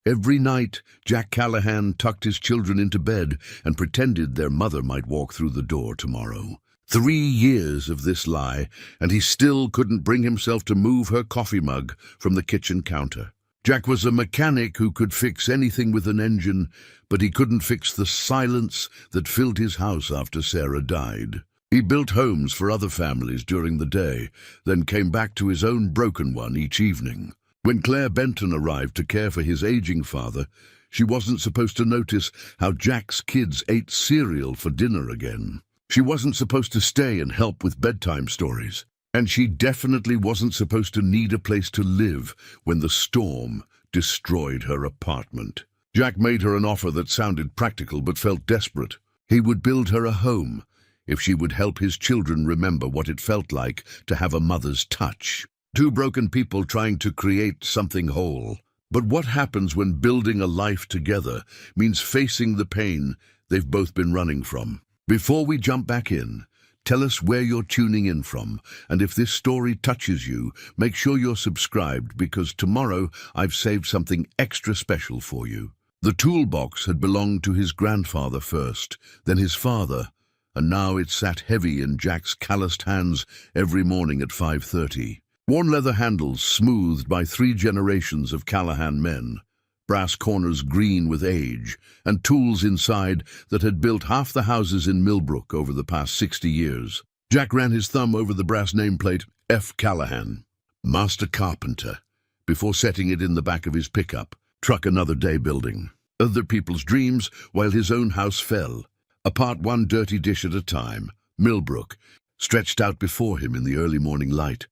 Every night, Jack Callahan tucked his children into bed and pretended their mother might walk through the door tomorrow. 3 years of this lie, and he still couldn't bring himself to move her coffee mug from the kitchen counter. Jack was a mechanic who could fix anything with an engine, but he couldn't fix the silence that filled his house after Sarah died. He built homes for other families during the day, then came back to his own broken one each evening. When Claire Benton arrived to care for his aging father, she wasn't supposed to notice how Jack's kids ate cereal for dinner again. She wasn't supposed to stay and help with bedtime stories. And she definitely wasn't supposed to need a place to live when the storm destroyed her apartment. Jack made her an offer that sounded practical but felt desperate. He would build her a home if she would help his children remember what it felt like to have a mother's touch. Two broken people trying to create something whole. But what happens when building a life together means facing the pain they've both been running from? Before we jump back in, tell us where you're tuning in from, and if this story touches you, make sure you're subscribed because tomorrow I've saved something extra special for you. The toolbox had belonged to his grandfather first, then his father, and now it sat heavy in Jack's calloused hands every morning at 5:30. Worn leather handles smoothed by 3 generations of Callahan men, brass corners green with age, and tools inside that had built half the houses in Millbrook over the past 60 years. Jack ran his thumb over the brass nameplate, F. Callahan, Master Carpenter, before setting it in the back of his pickup, truck another day building. Other people's dreams while his own house fell, apart one dirty dish at a time. Millbrook stretched out before him in the early morning light.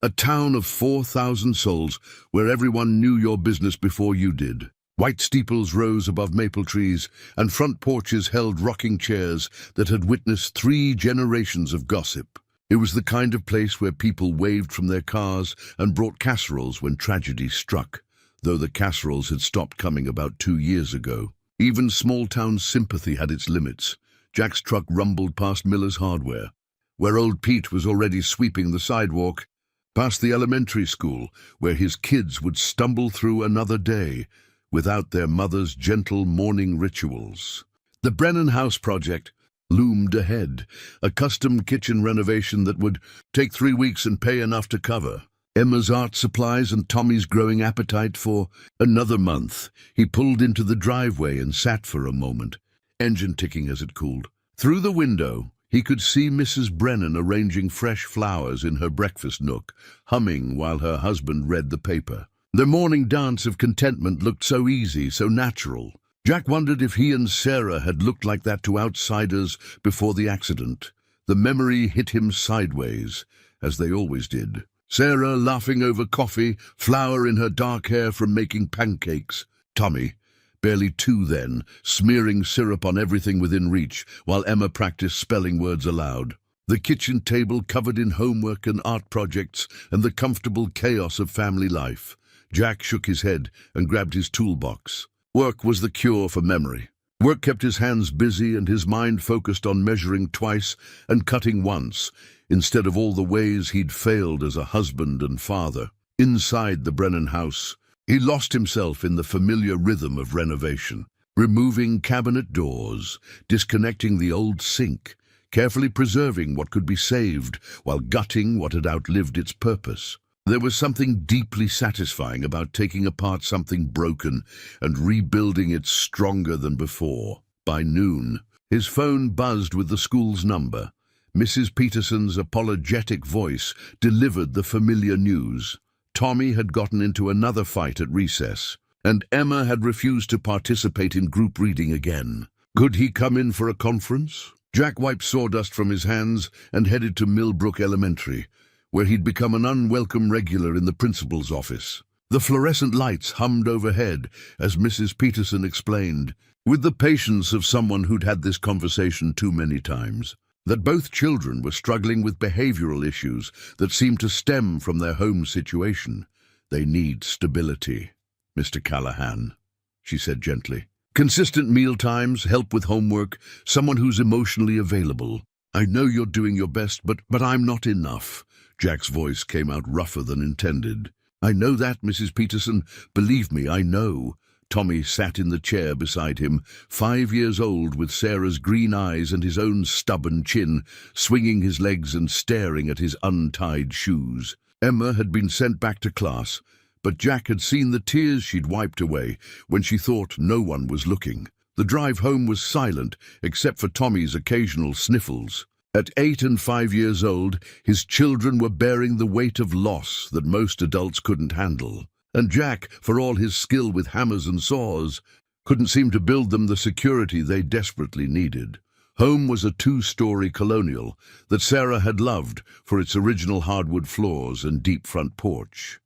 A town of 4,000 souls where everyone knew your business before you did. White steeples rose above maple trees, and front porches held rocking chairs that had witnessed 3 generations of gossip. It was the kind of place where people waved from their cars and brought casseroles when tragedy struck, though the casseroles had stopped coming about 2 years ago. Even small-town sympathy had its limits. Jack's truck rumbled past Miller's Hardware, where old Pete was already sweeping the sidewalk, past the elementary school, where his kids would stumble through another day without their mother's gentle morning rituals. The Brennan House project loomed ahead, a custom kitchen renovation that would take 3 weeks and pay enough to cover Emma's art supplies and Tommy's growing appetite for another month. He pulled into the driveway and sat for a moment, engine ticking as it cooled. Through the window, he could see Mrs. Brennan arranging fresh flowers in her breakfast nook, humming while her husband read the paper. Their morning dance of contentment looked so easy, so natural. Jack wondered if he and Sarah had looked like that to outsiders before the accident. The memory hit him sideways, as they always did. Sarah laughing over coffee, flour in her dark hair from making pancakes. Tommy, barely 2 then, smearing syrup on everything within reach, while Emma practiced spelling words aloud. The kitchen table covered in homework and art projects and the comfortable chaos of family life. Jack shook his head and grabbed his toolbox. Work was the cure for memory. Work kept his hands busy and his mind focused on measuring twice and cutting once, instead of all the ways he'd failed as a husband and father. Inside the Brennan house, he lost himself in the familiar rhythm of renovation, removing cabinet doors, disconnecting the old sink, carefully preserving what could be saved while gutting what had outlived its purpose. There was something deeply satisfying about taking apart something broken and rebuilding it stronger than before. By noon, his phone buzzed with the school's number. Mrs. Peterson's apologetic voice delivered the familiar news. Tommy had gotten into another fight at recess, and Emma had refused to participate in group reading again. Could he come in for a conference? Jack wiped sawdust from his hands and headed to Millbrook Elementary, where he'd become an unwelcome regular in the principal's office. The fluorescent lights hummed overhead as Mrs. Peterson explained, with the patience of someone who'd had this conversation too many times, that both children were struggling with behavioral issues that seemed to stem from their home situation. They need stability, Mr. Callahan, she said gently. Consistent meal times, help with homework, someone who's emotionally available. I know you're doing your best, but I'm not enough. Jack's voice came out rougher than intended. I know that, Mrs. Peterson. Believe me, I know. Tommy sat in the chair beside him, 5 years old, with Sarah's green eyes and his own stubborn chin, swinging his legs and staring at his untied shoes. Emma had been sent back to class, but Jack had seen the tears she'd wiped away when she thought no one was looking. The drive home was silent, except for Tommy's occasional sniffles. At 8 and 5 years old, his children were bearing the weight of loss that most adults couldn't handle. And Jack, for all his skill with hammers and saws, couldn't seem to build them the security they desperately needed. Home was a 2-story colonial that Sarah had loved for its original hardwood floors and deep front porch.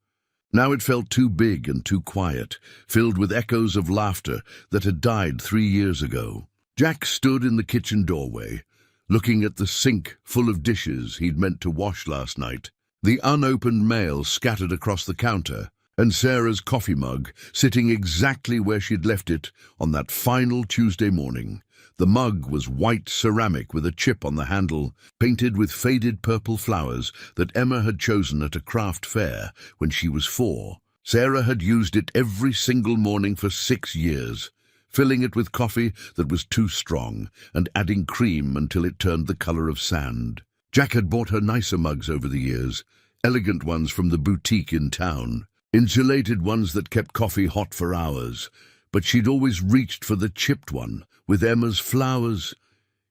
Now it felt too big and too quiet, filled with echoes of laughter that had died 3 years ago. Jack stood in the kitchen doorway, looking at the sink full of dishes he'd meant to wash last night, the unopened mail scattered across the counter, and Sarah's coffee mug sitting exactly where she'd left it on that final Tuesday morning. The mug was white ceramic with a chip on the handle, painted with faded purple flowers that Emma had chosen at a craft fair when she was 4. Sarah had used it every single morning for 6 years, filling it with coffee that was too strong and adding cream until it turned the color of sand. Jack had bought her nicer mugs over the years, elegant ones from the boutique in town, insulated ones that kept coffee hot for hours, but she'd always reached for the chipped one with Emma's flowers.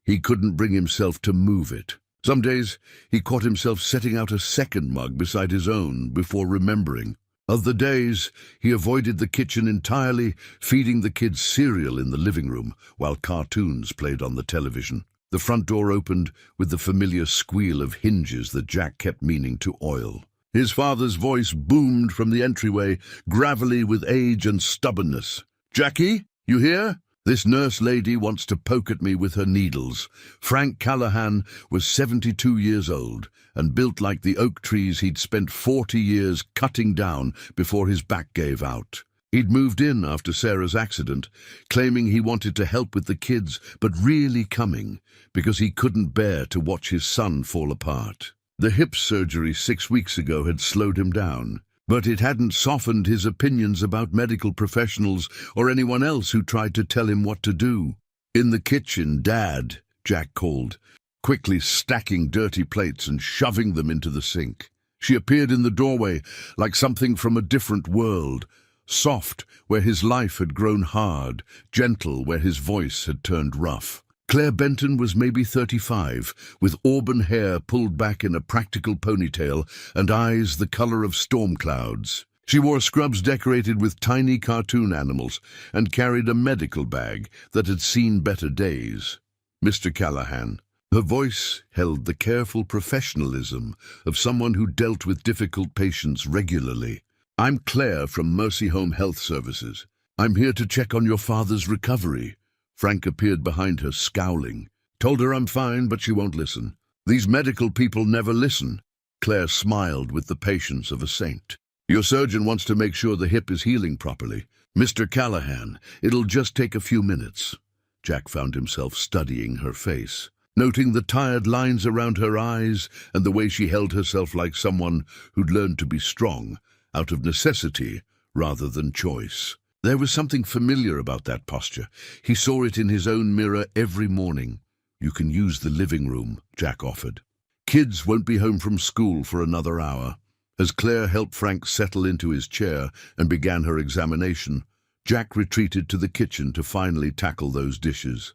He couldn't bring himself to move it. Some days he caught himself setting out a second mug beside his own before remembering. Other days he avoided the kitchen entirely, feeding the kids cereal in the living room while cartoons played on the television. The front door opened with the familiar squeal of hinges that Jack kept meaning to oil. His father's voice boomed from the entryway, gravelly with age and stubbornness. "Jackie, you here? This nurse lady wants to poke at me with her needles." Frank Callahan was 72 years old and built like the oak trees he'd spent 40 years cutting down before his back gave out. He'd moved in after Sarah's accident, claiming he wanted to help with the kids, but really coming because he couldn't bear to watch his son fall apart. The hip surgery 6 weeks ago had slowed him down, but it hadn't softened his opinions about medical professionals or anyone else who tried to tell him what to do. "In the kitchen, Dad," Jack called, quickly stacking dirty plates and shoving them into the sink. She appeared in the doorway like something from a different world, soft where his life had grown hard, gentle where his voice had turned rough. Claire Benton was maybe 35, with auburn hair pulled back in a practical ponytail and eyes the color of storm clouds. She wore scrubs decorated with tiny cartoon animals and carried a medical bag that had seen better days. "Mr. Callahan." Her voice held the careful professionalism of someone who dealt with difficult patients regularly. "I'm Claire from Mercy Home Health Services. I'm here to check on your father's recovery." Frank appeared behind her, scowling. "Told her I'm fine, but she won't listen. These medical people never listen." Claire smiled with the patience of a saint. "Your surgeon wants to make sure the hip is healing properly. Mr. Callahan, it'll just take a few minutes." Jack found himself studying her face, noting the tired lines around her eyes and the way she held herself like someone who'd learned to be strong, out of necessity rather than choice. There was something familiar about that posture. He saw it in his own mirror every morning. "You can use the living room," Jack offered. "Kids won't be home from school for another hour." As Claire helped Frank settle into his chair and began her examination, Jack retreated to the kitchen to finally tackle those dishes.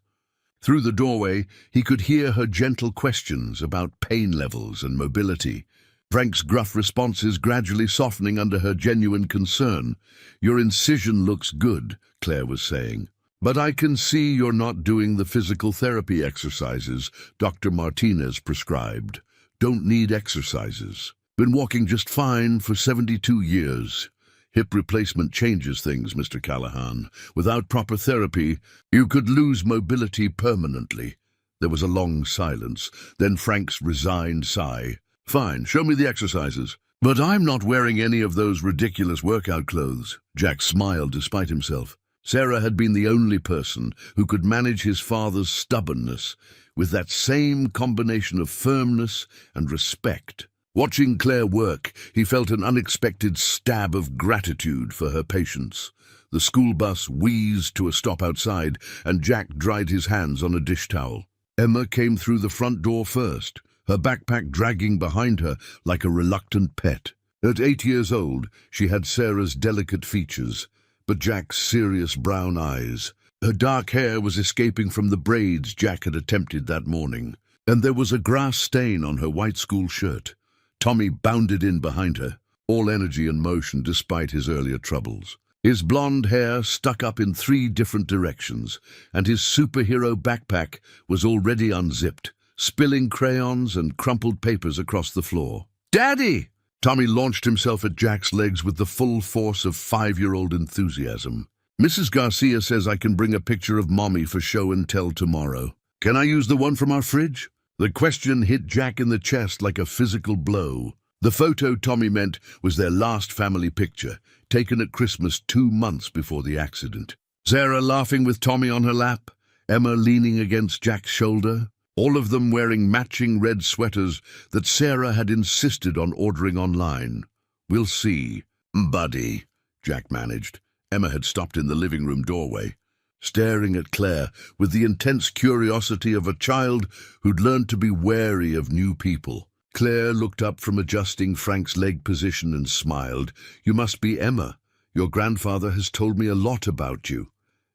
Through the doorway, he could hear her gentle questions about pain levels and mobility. Frank's gruff responses gradually softening under her genuine concern. "Your incision looks good," Claire was saying. "But I can see you're not doing the physical therapy exercises Dr. Martinez prescribed." "Don't need exercises. Been walking just fine for 72 years. Hip replacement changes things, Mr. Callahan. Without proper therapy, you could lose mobility permanently." There was a long silence, then Frank's resigned sigh. "Fine, show me the exercises." "But I'm not wearing any of those ridiculous workout clothes." Jack smiled despite himself. Sarah had been the only person who could manage his father's stubbornness with that same combination of firmness and respect. Watching Claire work, he felt an unexpected stab of gratitude for her patience. The school bus wheezed to a stop outside, and Jack dried his hands on a dish towel. Emma came through the front door first, her backpack dragging behind her like a reluctant pet. At 8 years old, she had Sarah's delicate features, but Jack's serious brown eyes. Her dark hair was escaping from the braids Jack had attempted that morning, and there was a grass stain on her white school shirt. Tommy bounded in behind her, all energy and motion despite his earlier troubles. His blonde hair stuck up in 3 different directions, and his superhero backpack was already unzipped, spilling crayons and crumpled papers across the floor. "Daddy!" Tommy launched himself at Jack's legs with the full force of 5-year-old enthusiasm. "Mrs. Garcia says I can bring a picture of Mommy for show and tell tomorrow. Can I use the one from our fridge?" The question hit Jack in the chest like a physical blow. The photo Tommy meant was their last family picture, taken at Christmas 2 months before the accident. Sarah laughing with Tommy on her lap, Emma leaning against Jack's shoulder, all of them wearing matching red sweaters that Sarah had insisted on ordering online. "We'll see, buddy," Jack managed. Emma had stopped in the living room doorway, staring at Claire with the intense curiosity of a child who'd learned to be wary of new people. Claire looked up from adjusting Frank's leg position and smiled. "You must be Emma. Your grandfather has told me a lot about you.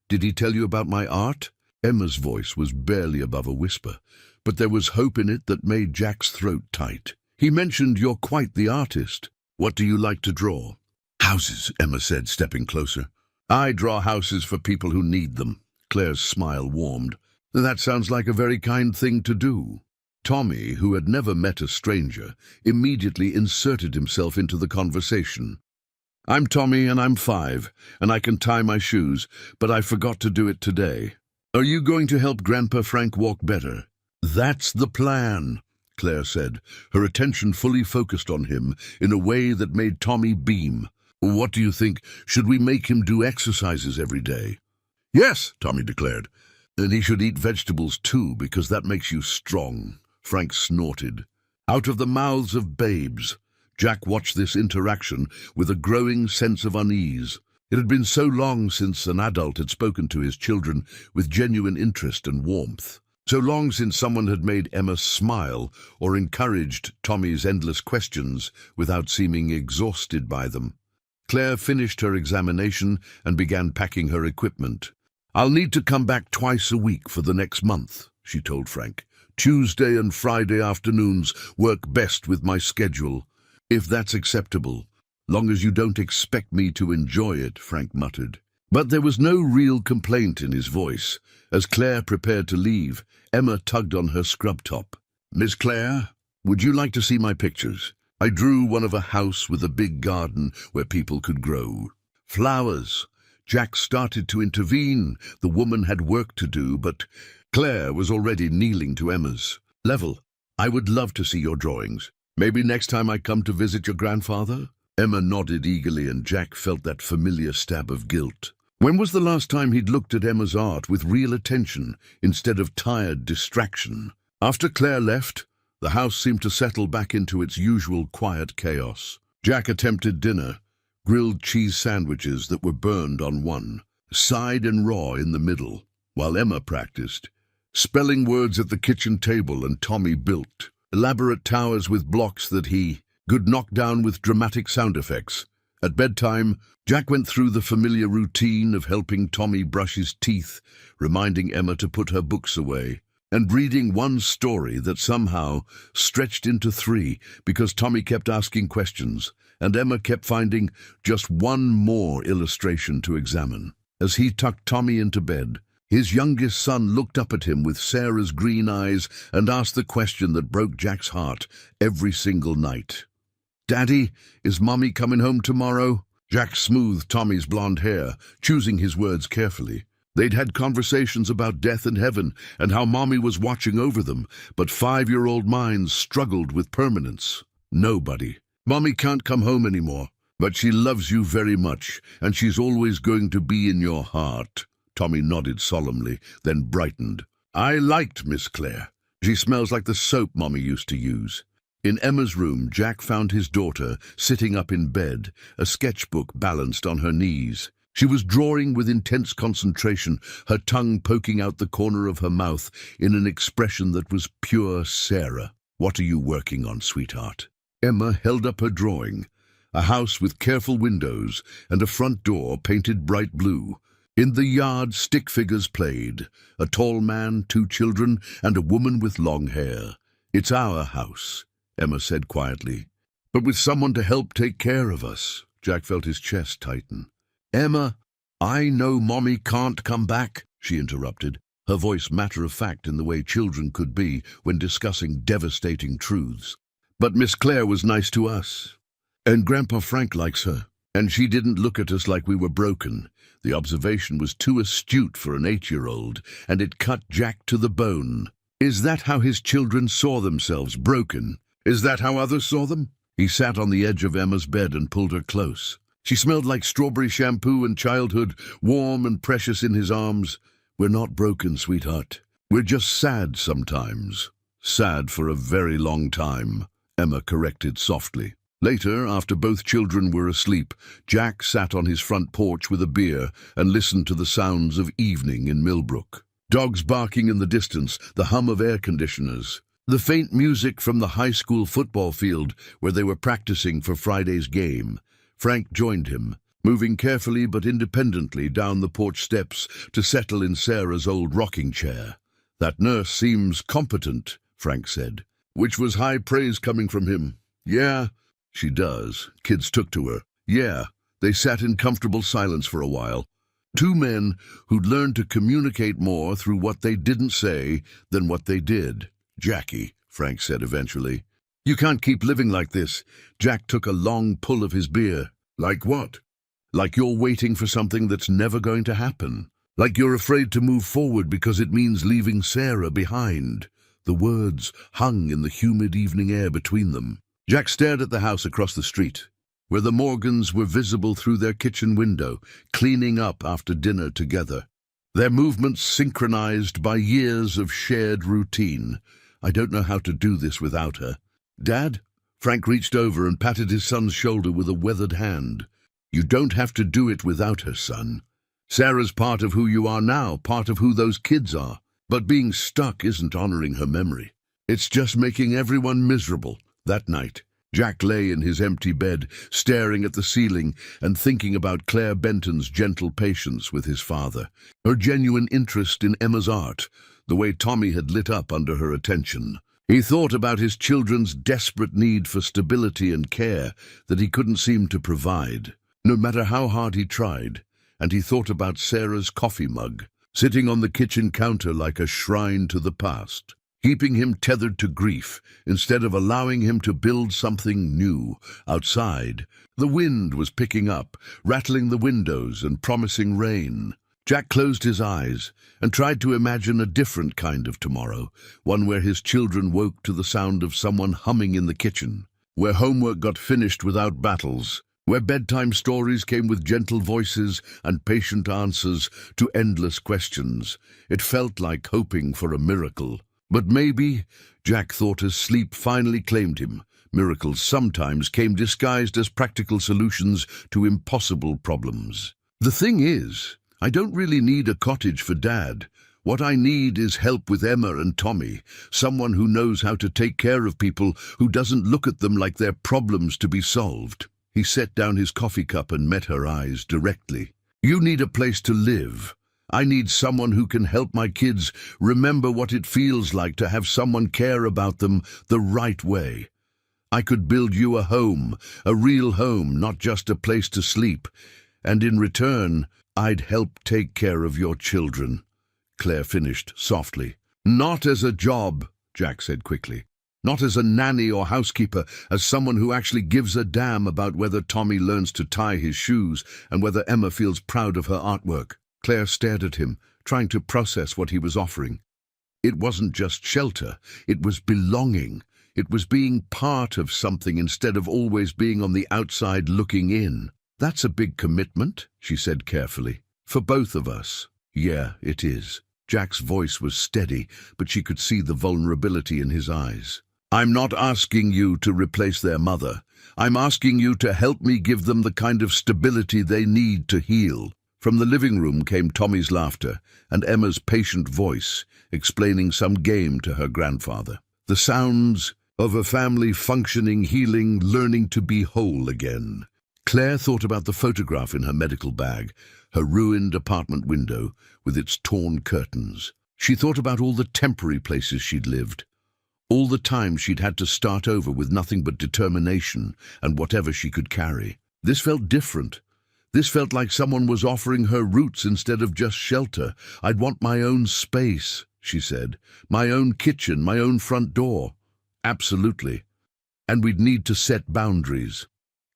Did he tell you about my art?" Emma's voice was barely above a whisper, but there was hope in it that made Jack's throat tight. "He mentioned you're quite the artist. What do you like to draw?" "Houses," Emma said, stepping closer. "I draw houses for people who need them." Claire's smile warmed. "That sounds like a very kind thing to do." Tommy, who had never met a stranger, immediately inserted himself into the conversation. "I'm Tommy and I'm 5, and I can tie my shoes, but I forgot to do it today. Are you going to help Grandpa Frank walk better?" "That's the plan," Claire said, her attention fully focused on him in a way that made Tommy beam. "What do you think? Should we make him do exercises every day?" "Yes," Tommy declared. "And he should eat vegetables too, because that makes you strong," Frank snorted. Out of the mouths of babes, Jack watched this interaction with a growing sense of unease. It had been so long since an adult had spoken to his children with genuine interest and warmth. So long since someone had made Emma smile or encouraged Tommy's endless questions without seeming exhausted by them. Claire finished her examination and began packing her equipment. "I'll need to come back twice a week for the next month," she told Frank. "Tuesday and Friday afternoons work best with my schedule, if that's acceptable. Long as you don't expect me to enjoy it," Frank muttered. But there was no real complaint in his voice. As Claire prepared to leave, Emma tugged on her scrub top. "Miss Claire, would you like to see my pictures? I drew one of a house with a big garden where people could grow flowers." Jack started to intervene. The woman had work to do, but Claire was already kneeling to Emma's level. "I would love to see your drawings. Maybe next time I come to visit your grandfather?" Emma nodded eagerly, and Jack felt that familiar stab of guilt. When was the last time he'd looked at Emma's art with real attention instead of tired distraction? After Claire left, the house seemed to settle back into its usual quiet chaos. Jack attempted dinner, grilled cheese sandwiches that were burned on one, side and raw in the middle, while Emma practiced spelling words at the kitchen table, and Tommy built elaborate towers with blocks that he could knock down with dramatic sound effects. At bedtime, Jack went through the familiar routine of helping Tommy brush his teeth, reminding Emma to put her books away, and reading one story that somehow stretched into 3 because Tommy kept asking questions, and Emma kept finding just one more illustration to examine. As he tucked Tommy into bed, his youngest son looked up at him with Sarah's green eyes and asked the question that broke Jack's heart every single night. "Daddy, is Mommy coming home tomorrow?" Jack smoothed Tommy's blonde hair, choosing his words carefully. They'd had conversations about death and heaven and how Mommy was watching over them, but 5-year-old minds struggled with permanence. "Nobody. Mommy can't come home anymore, but she loves you very much, and she's always going to be in your heart." Tommy nodded solemnly, then brightened. "I liked Miss Claire. She smells like the soap Mommy used to use." In Emma's room, Jack found his daughter sitting up in bed, a sketchbook balanced on her knees. She was drawing with intense concentration, her tongue poking out the corner of her mouth in an expression that was pure Sarah. "What are you working on, sweetheart?" Emma held up her drawing, a house with careful windows and a front door painted bright blue. In the yard, stick figures played, a tall man, 2 children, and a woman with long hair. "It's our house," Emma said quietly. "But with someone to help take care of us." Jack felt his chest tighten. "Emma, I know Mommy can't come back," she interrupted, her voice matter-of-fact in the way children could be when discussing devastating truths. "But Miss Claire was nice to us. And Grandpa Frank likes her. And she didn't look at us like we were broken." The observation was too astute for an 8-year-old, and it cut Jack to the bone. Is that how his children saw themselves, broken? Is that how others saw them? He sat on the edge of Emma's bed and pulled her close. She smelled like strawberry shampoo and childhood, warm and precious in his arms. "We're not broken, sweetheart. We're just sad sometimes." "Sad for a very long time," Emma corrected softly. Later, after both children were asleep, Jack sat on his front porch with a beer and listened to the sounds of evening in Millbrook. Dogs barking in the distance, the hum of air conditioners, the faint music from the high school football field where they were practicing for Friday's game. Frank joined him, moving carefully but independently down the porch steps to settle in Sarah's old rocking chair. "That nurse seems competent," Frank said, which was high praise coming from him. "Yeah, she does." Kids took to her. "Yeah." They sat in comfortable silence for a while. 2 men who'd learned to communicate more through what they didn't say than what they did. "Jackie," Frank said eventually, "you can't keep living like this." Jack took a long pull of his beer. "Like what?" "Like you're waiting for something that's never going to happen. Like you're afraid to move forward because it means leaving Sarah behind." The words hung in the humid evening air between them. Jack stared at the house across the street, where the Morgans were visible through their kitchen window, cleaning up after dinner together, their movements synchronized by years of shared routine. "I don't know how to do this without her." "Dad?" Frank reached over and patted his son's shoulder with a weathered hand. "You don't have to do it without her, son. Sarah's part of who you are now, part of who those kids are. But being stuck isn't honoring her memory. It's just making everyone miserable." That night, Jack lay in his empty bed, staring at the ceiling and thinking about Claire Benton's gentle patience with his father, her genuine interest in Emma's art, the way Tommy had lit up under her attention. He thought about his children's desperate need for stability and care that he couldn't seem to provide, no matter how hard he tried, and he thought about Sarah's coffee mug, sitting on the kitchen counter like a shrine to the past, keeping him tethered to grief instead of allowing him to build something new. Outside, the wind was picking up, rattling the windows and promising rain. Jack closed his eyes and tried to imagine a different kind of tomorrow, one where his children woke to the sound of someone humming in the kitchen, where homework got finished without battles, where bedtime stories came with gentle voices and patient answers to endless questions. It felt like hoping for a miracle. But maybe, Jack thought as sleep finally claimed him, miracles sometimes came disguised as practical solutions to impossible problems. "The thing is, I don't really need a cottage for Dad. What I need is help with Emma and Tommy, someone who knows how to take care of people, who doesn't look at them like they're problems to be solved." He set down his coffee cup and met her eyes directly. "You need a place to live. I need someone who can help my kids remember what it feels like to have someone care about them the right way. I could build you a home, a real home, not just a place to sleep. And in return, I'd help take care of your children," Claire finished softly. "Not as a job," Jack said quickly. "Not as a nanny or housekeeper, as someone who actually gives a damn about whether Tommy learns to tie his shoes and whether Emma feels proud of her artwork." Claire stared at him, trying to process what he was offering. It wasn't just shelter, it was belonging. It was being part of something instead of always being on the outside looking in. "That's a big commitment," she said carefully. "For both of us." "Yeah, it is." Jack's voice was steady, but she could see the vulnerability in his eyes. "I'm not asking you to replace their mother. I'm asking you to help me give them the kind of stability they need to heal." From the living room came Tommy's laughter and Emma's patient voice explaining some game to her grandfather. The sounds of a family functioning, healing, learning to be whole again. Claire thought about the photograph in her medical bag, her ruined apartment window with its torn curtains. She thought about all the temporary places she'd lived, all the time she'd had to start over with nothing but determination and whatever she could carry. This felt different. This felt like someone was offering her roots instead of just shelter. "I'd want my own space," she said. "My own kitchen, my own front door." Absolutely. And we'd need to set boundaries.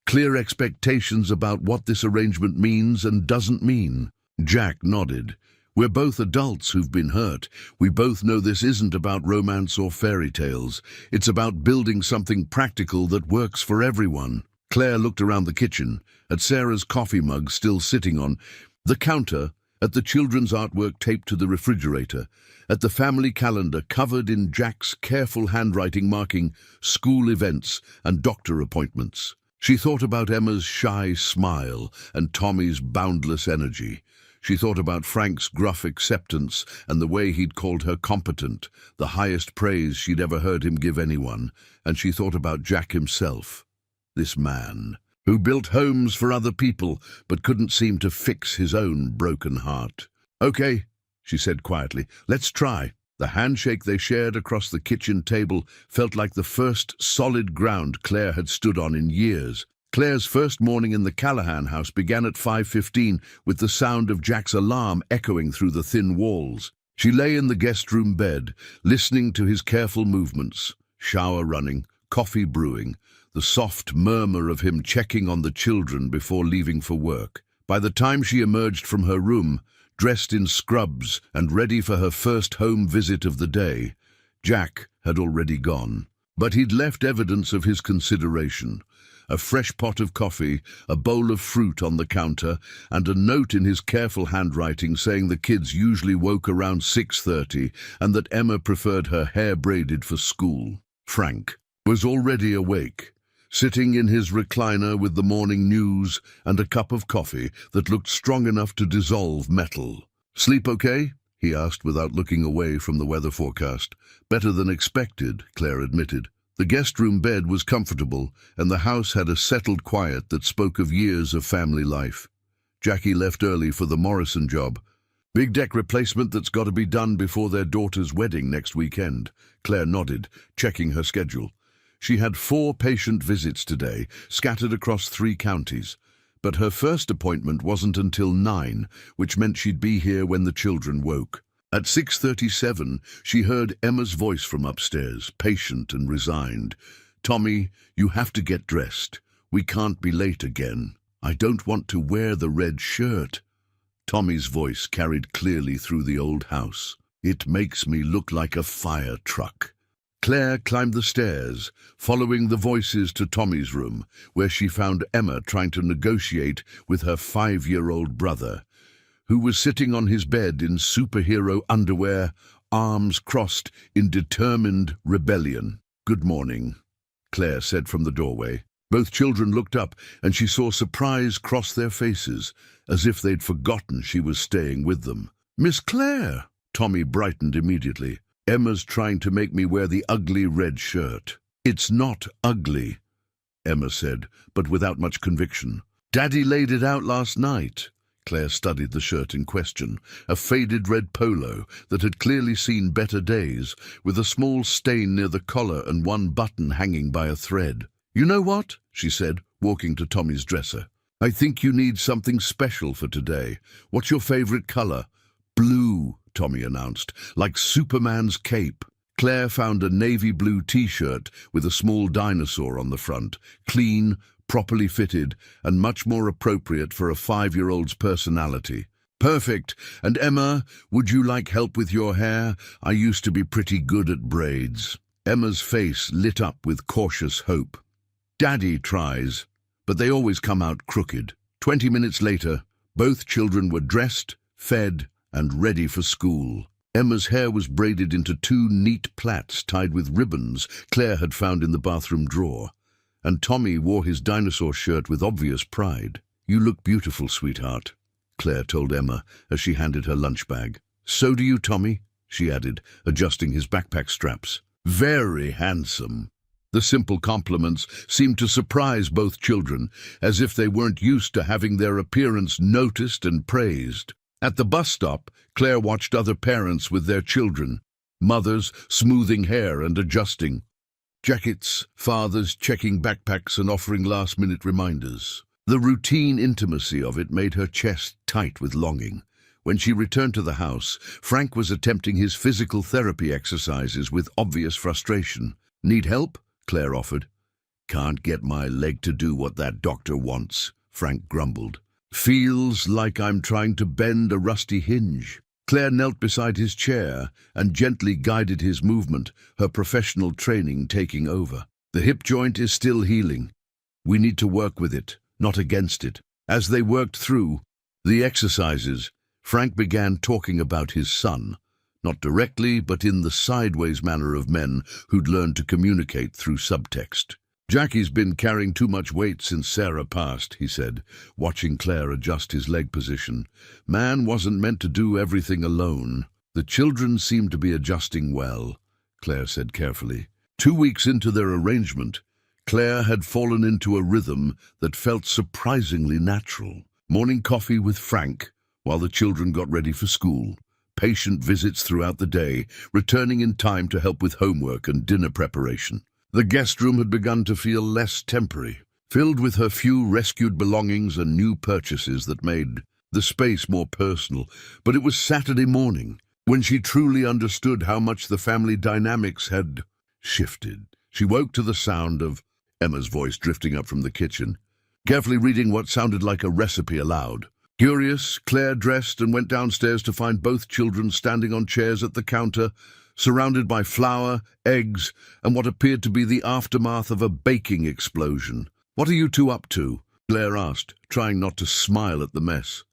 Clear expectations about what this arrangement means and doesn't mean. Jack nodded. "We're both adults who've been hurt. We both know this isn't about romance or fairy tales. It's about building something practical that works for everyone." Claire looked around the kitchen, at Sarah's coffee mug still sitting on the counter, at the children's artwork taped to the refrigerator, at the family calendar covered in Jack's careful handwriting marking school events and doctor appointments. She thought about Emma's shy smile and Tommy's boundless energy. She thought about Frank's gruff acceptance and the way he'd called her competent, the highest praise she'd ever heard him give anyone. And she thought about Jack himself, this man who built homes for other people but couldn't seem to fix his own broken heart. "Okay," she said quietly, "let's try." The handshake they shared across the kitchen table felt like the first solid ground Claire had stood on in years. Claire's first morning in the Callahan house began at 5:15 with the sound of Jack's alarm echoing through the thin walls. She lay in the guest room bed, listening to his careful movements, shower running, coffee brewing, the soft murmur of him checking on the children before leaving for work. By the time she emerged from her room, dressed in scrubs and ready for her first home visit of the day, Jack had already gone. But he'd left evidence of his consideration. A fresh pot of coffee, a bowl of fruit on the counter, and a note in his careful handwriting saying the kids usually woke around 6:30 and that Emma preferred her hair braided for school. Frank was already awake, sitting in his recliner with the morning news and a cup of coffee that looked strong enough to dissolve metal. "Sleep okay?" he asked without looking away from the weather forecast. "Better than expected," Claire admitted. The guest room bed was comfortable, and the house had a settled quiet that spoke of years of family life. Jackie left early for the Morrison job. "Big deck replacement that's got to be done before their daughter's wedding next weekend." Claire nodded, checking her schedule. She had 4 patient visits today, scattered across 3 counties. But her first appointment wasn't until 9, which meant she'd be here when the children woke. At 6:37, she heard Emma's voice from upstairs, patient and resigned. "Tommy, you have to get dressed. We can't be late again. I don't want to wear the red shirt." Tommy's voice carried clearly through the old house. "It makes me look like a fire truck." Claire climbed the stairs, following the voices to Tommy's room, where she found Emma trying to negotiate with her 5-year-old brother, who was sitting on his bed in superhero underwear, arms crossed in determined rebellion. "Good morning," Claire said from the doorway. Both children looked up, and she saw surprise cross their faces, as if they'd forgotten she was staying with them. "Miss Claire!" Tommy brightened immediately. "Emma's trying to make me wear the ugly red shirt." "It's not ugly," Emma said, but without much conviction. "Daddy laid it out last night." Claire studied the shirt in question, a faded red polo that had clearly seen better days, with a small stain near the collar and one button hanging by a thread. "You know what?" she said, walking to Tommy's dresser. "I think you need something special for today. What's your favorite color?" "Blue," Tommy announced, "like Superman's cape." Claire found a navy blue t-shirt with a small dinosaur on the front, clean, properly fitted, and much more appropriate for a 5-year-old's personality. "Perfect. And Emma, would you like help with your hair? I used to be pretty good at braids." Emma's face lit up with cautious hope. "Daddy tries, but they always come out crooked." 20 minutes later, both children were dressed, fed, and ready for school. Emma's hair was braided into 2 neat plaits tied with ribbons Claire had found in the bathroom drawer, and Tommy wore his dinosaur shirt with obvious pride. "You look beautiful, sweetheart." Claire told Emma as she handed her lunch bag. "So do you, Tommy," she added, adjusting his backpack straps. "Very handsome." The simple compliments seemed to surprise both children, as if they weren't used to having their appearance noticed and praised. At the bus stop, Claire watched other parents with their children, mothers smoothing hair and adjusting jackets, fathers checking backpacks and offering last-minute reminders. The routine intimacy of it made her chest tight with longing. When she returned to the house, Frank was attempting his physical therapy exercises with obvious frustration. "Need help?" Claire offered. "Can't get my leg to do what that doctor wants," Frank grumbled. "Feels like I'm trying to bend a rusty hinge." Claire knelt beside his chair and gently guided his movement, her professional training taking over. "The hip joint is still healing. We need to work with it, not against it." As they worked through the exercises, Frank began talking about his son, not directly, but in the sideways manner of men who'd learned to communicate through subtext. "Jackie's been carrying too much weight since Sarah passed," he said, watching Claire adjust his leg position. "Man wasn't meant to do everything alone." "The children seem to be adjusting well," Claire said carefully. 2 weeks into their arrangement, Claire had fallen into a rhythm that felt surprisingly natural. Morning coffee with Frank, while the children got ready for school. Patient visits throughout the day, returning in time to help with homework and dinner preparation. The guest room had begun to feel less temporary, filled with her few rescued belongings and new purchases that made the space more personal. But it was Saturday morning, when she truly understood how much the family dynamics had shifted. She woke to the sound of Emma's voice drifting up from the kitchen, carefully reading what sounded like a recipe aloud. Curious, Claire dressed and went downstairs to find both children standing on chairs at the counter, surrounded by flour, eggs, and what appeared to be the aftermath of a baking explosion. "What are you two up to?" Claire asked, trying not to smile at the mess.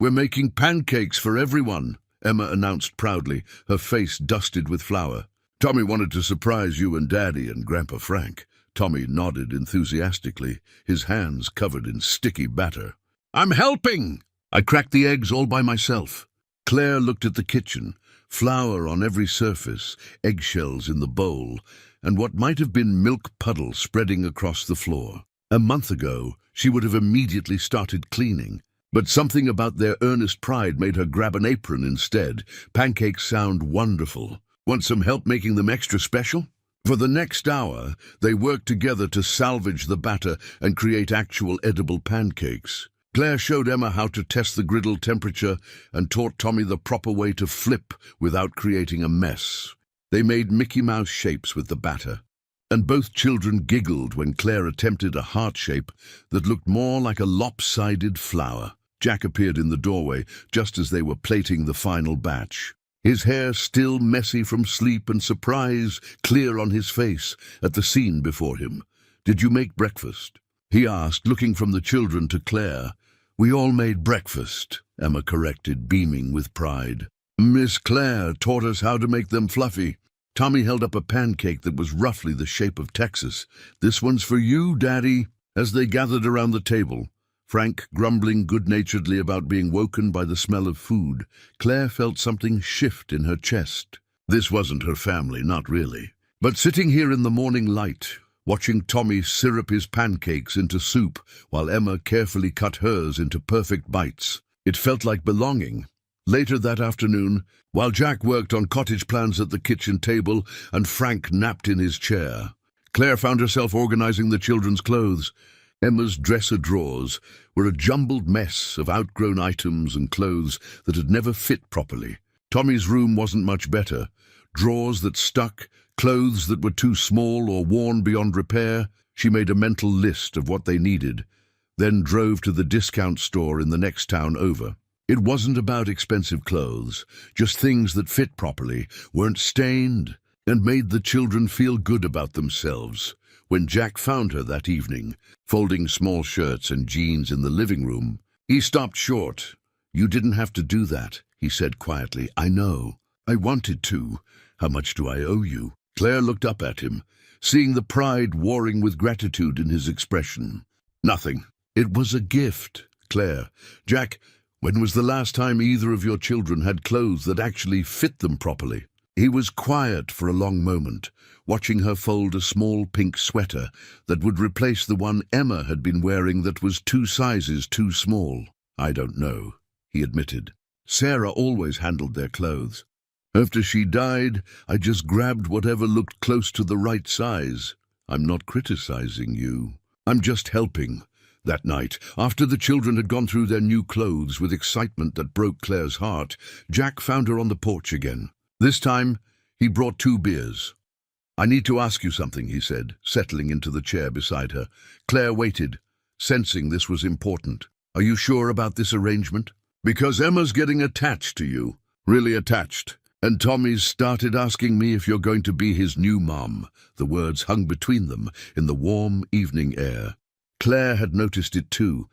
"We're making pancakes for everyone," Emma announced proudly, her face dusted with flour. "Tommy wanted to surprise you and Daddy and Grandpa Frank." Tommy nodded enthusiastically, his hands covered in sticky batter. "I'm helping!" "I cracked the eggs all by myself." Claire looked at the kitchen, flour on every surface, eggshells in the bowl, and what might have been milk puddles spreading across the floor. A month ago, she would have immediately started cleaning, but something about their earnest pride made her grab an apron instead. "Pancakes sound wonderful. Want some help making them extra special?" For the next hour, they worked together to salvage the batter and create actual edible pancakes. Claire showed Emma how to test the griddle temperature and taught Tommy the proper way to flip without creating a mess. They made Mickey Mouse shapes with the batter, and both children giggled when Claire attempted a heart shape that looked more like a lopsided flower. Jack appeared in the doorway just as they were plating the final batch, his hair still messy from sleep and surprise clear on his face at the scene before him. "Did you make breakfast?" he asked, looking from the children to Claire. "We all made breakfast," Emma corrected, beaming with pride. "Miss Claire taught us how to make them fluffy." Tommy held up a pancake that was roughly the shape of Texas. "This one's for you, Daddy." As they gathered around the table, Frank grumbling good-naturedly about being woken by the smell of food, Claire felt something shift in her chest. This wasn't her family, not really. But sitting here in the morning light, watching Tommy syrup his pancakes into soup while Emma carefully cut hers into perfect bites, it felt like belonging. Later that afternoon, while Jack worked on cottage plans at the kitchen table and Frank napped in his chair, Claire found herself organizing the children's clothes. Emma's dresser drawers were a jumbled mess of outgrown items and clothes that had never fit properly. Tommy's room wasn't much better. Drawers that stuck, clothes that were too small or worn beyond repair. She made a mental list of what they needed, then drove to the discount store in the next town over. It wasn't about expensive clothes, just things that fit properly, weren't stained, and made the children feel good about themselves. When Jack found her that evening, folding small shirts and jeans in the living room, he stopped short. "You didn't have to do that," he said quietly. "I know. I wanted to. How much do I owe you?" Claire looked up at him, seeing the pride warring with gratitude in his expression. "Nothing. It was a gift, Claire. Jack, When was the last time either of your children had clothes that actually fit them properly? He was quiet for a long moment, watching her fold a small pink sweater that would replace the one Emma had been wearing that was 2 sizes too small. I don't know, he admitted. Sarah always handled their clothes. After she died, I just grabbed whatever looked close to the right size. I'm not criticizing you. I'm just helping. That night, after the children had gone through their new clothes with excitement that broke Claire's heart, Jack found her on the porch again. This time, he brought 2 beers. I need to ask you something, he said, settling into the chair beside her. Claire waited, sensing this was important. Are you sure about this arrangement? Because Emma's getting attached to you. Really attached. And Tommy's started asking me if you're going to be his new mom. The words hung between them in the warm evening air. Claire had noticed it too.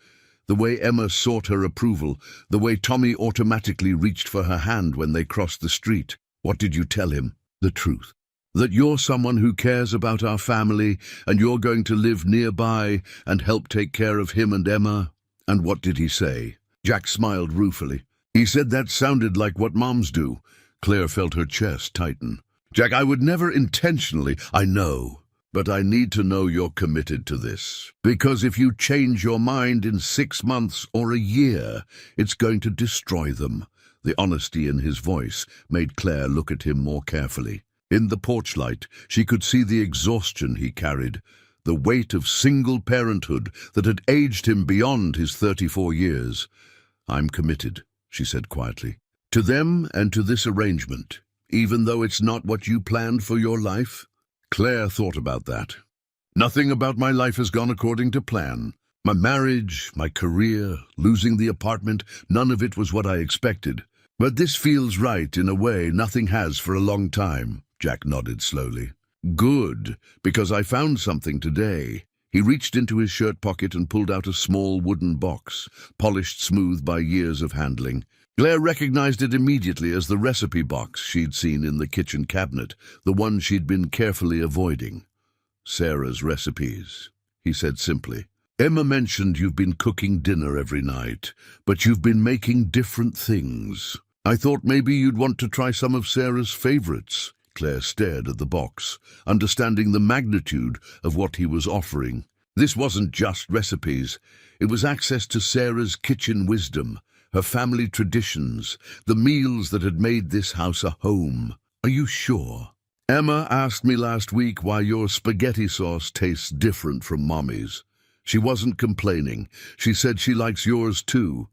The way Emma sought her approval, the way Tommy automatically reached for her hand when they crossed the street. What did you tell him? The truth. That you're someone who cares about our family and you're going to live nearby and help take care of him and Emma. And what did he say? Jack smiled ruefully. He said that sounded like what moms do. Claire felt her chest tighten. Jack, I would never intentionally. I know. But I need to know you're committed to this. Because if you change your mind in 6 months or a year, it's going to destroy them. The honesty in his voice made Claire look at him more carefully. In the porch light, she could see the exhaustion he carried, the weight of single parenthood that had aged him beyond his 34 years. I'm committed, she said quietly, to them and to this arrangement, even though it's not what you planned for your life. Claire thought about that. Nothing about my life has gone according to plan. My marriage, my career, losing the apartment, none of it was what I expected. But this feels right in a way nothing has for a long time. Jack nodded slowly. Good, because I found something today. He reached into his shirt pocket and pulled out a small wooden box, polished smooth by years of handling. Claire recognized it immediately as the recipe box she'd seen in the kitchen cabinet, the one she'd been carefully avoiding. Sarah's recipes, he said simply. Emma mentioned you've been cooking dinner every night, but you've been making different things. I thought maybe you'd want to try some of Sarah's favorites. Claire stared at the box, understanding the magnitude of what he was offering. This wasn't just recipes. It was access to Sarah's kitchen wisdom, her family traditions, the meals that had made this house a home. Are you sure? Emma asked me last week why your spaghetti sauce tastes different from Mommy's. She wasn't complaining. She said she likes yours too.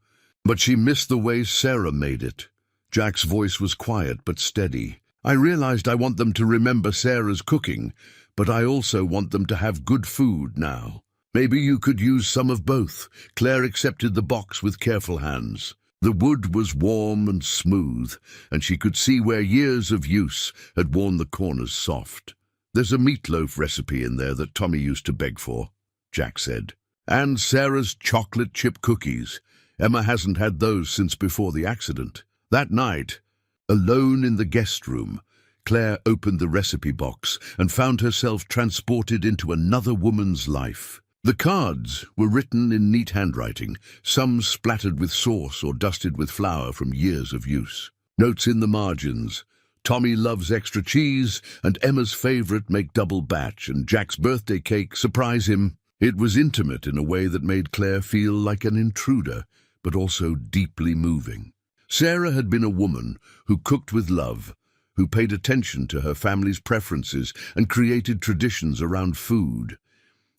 But she missed the way Sarah made it. Jack's voice was quiet but steady. I realized I want them to remember Sarah's cooking, but I also want them to have good food now. Maybe you could use some of both. Claire accepted the box with careful hands. The wood was warm and smooth, and she could see where years of use had worn the corners soft. There's a meatloaf recipe in there that Tommy used to beg for, Jack said. And Sarah's chocolate chip cookies. Emma hasn't had those since before the accident. That night, alone in the guest room, Claire opened the recipe box and found herself transported into another woman's life. The cards were written in neat handwriting, some splattered with sauce or dusted with flour from years of use. Notes in the margins. Tommy loves extra cheese, and Emma's favorite make double batch, and Jack's birthday cake surprise him. It was intimate in a way that made Claire feel like an intruder, but also deeply moving. Sarah had been a woman who cooked with love, who paid attention to her family's preferences and created traditions around food.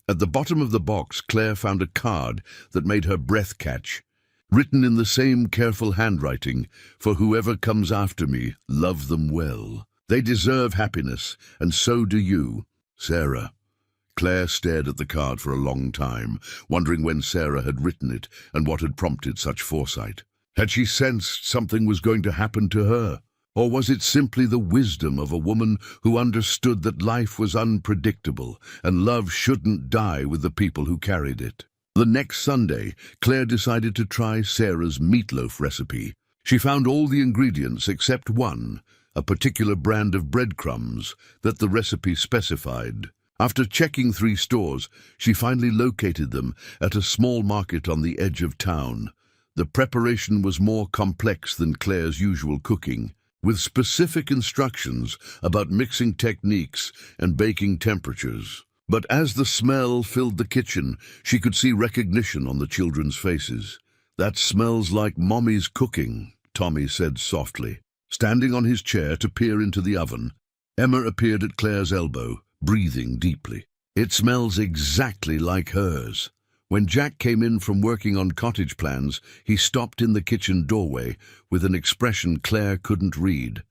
At the bottom of the box, Claire found a card that made her breath catch. Written in the same careful handwriting, for whoever comes after me, love them well. They deserve happiness, and so do you, Sarah. Claire stared at the card for a long time, wondering when Sarah had written it and what had prompted such foresight. Had she sensed something was going to happen to her? Or was it simply the wisdom of a woman who understood that life was unpredictable and love shouldn't die with the people who carried it? The next Sunday, Claire decided to try Sarah's meatloaf recipe. She found all the ingredients except one, a particular brand of breadcrumbs that the recipe specified. After checking 3 stores, she finally located them at a small market on the edge of town. The preparation was more complex than Claire's usual cooking, with specific instructions about mixing techniques and baking temperatures. But as the smell filled the kitchen, she could see recognition on the children's faces. "That smells like Mommy's cooking," Tommy said softly. Standing on his chair to peer into the oven, Emma appeared at Claire's elbow, breathing deeply. "It smells exactly like hers." When Jack came in from working on cottage plans, he stopped in the kitchen doorway with an expression Claire couldn't read.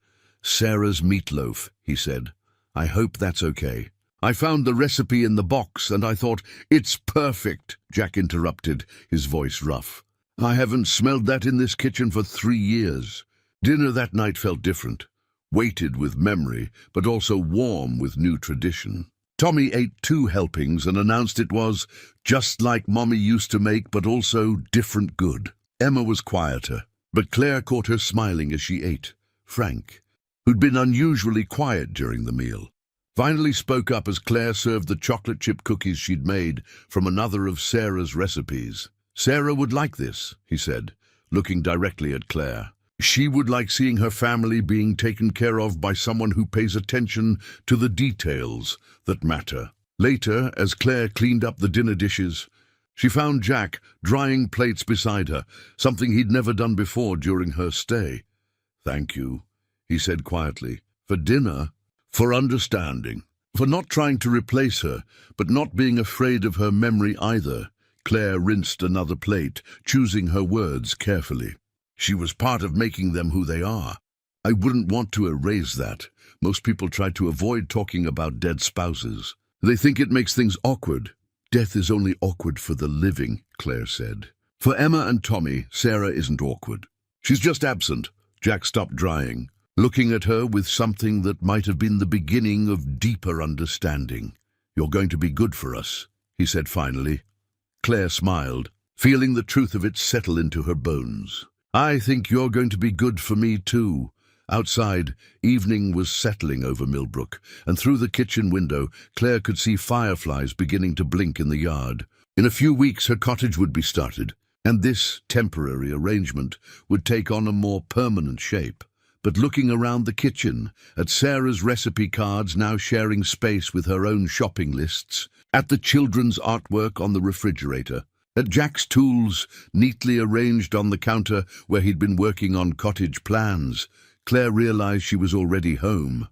"Sarah's meatloaf," he said. "I hope that's okay." "I found the recipe in the box and I thought, it's perfect," Jack interrupted, his voice rough. "I haven't smelled that in this kitchen for 3 years. Dinner that night felt different, weighted with memory, but also warm with new tradition. Tommy ate 2 helpings and announced it was just like Mommy used to make, but also different good. Emma was quieter, but Claire caught her smiling as she ate. Frank, who'd been unusually quiet during the meal, finally spoke up as Claire served the chocolate chip cookies she'd made from another of Sarah's recipes. "Sarah would like this," he said, looking directly at Claire. "She would like seeing her family being taken care of by someone who pays attention to the details that matter." Later, as Claire cleaned up the dinner dishes, she found Jack drying plates beside her, something he'd never done before during her stay. "Thank you," he said quietly, "for dinner, for understanding, for not trying to replace her, but not being afraid of her memory either." Claire rinsed another plate, choosing her words carefully. "She was part of making them who they are. I wouldn't want to erase that. Most people try to avoid talking about dead spouses. They think it makes things awkward. Death is only awkward for the living," Claire said. "For Emma and Tommy, Sarah isn't awkward. She's just absent." Jack stopped drying, looking at her with something that might have been the beginning of deeper understanding. "You're going to be good for us," he said finally. Claire smiled, feeling the truth of it settle into her bones. "I think you're going to be good for me too." Outside, evening was settling over Millbrook, and through the kitchen window, Claire could see fireflies beginning to blink in the yard. In a few weeks, her cottage would be started, and this temporary arrangement would take on a more permanent shape. But looking around the kitchen, at Sarah's recipe cards now sharing space with her own shopping lists, at the children's artwork on the refrigerator, at Jack's tools neatly arranged on the counter where he'd been working on cottage plans, Claire realized she was already home.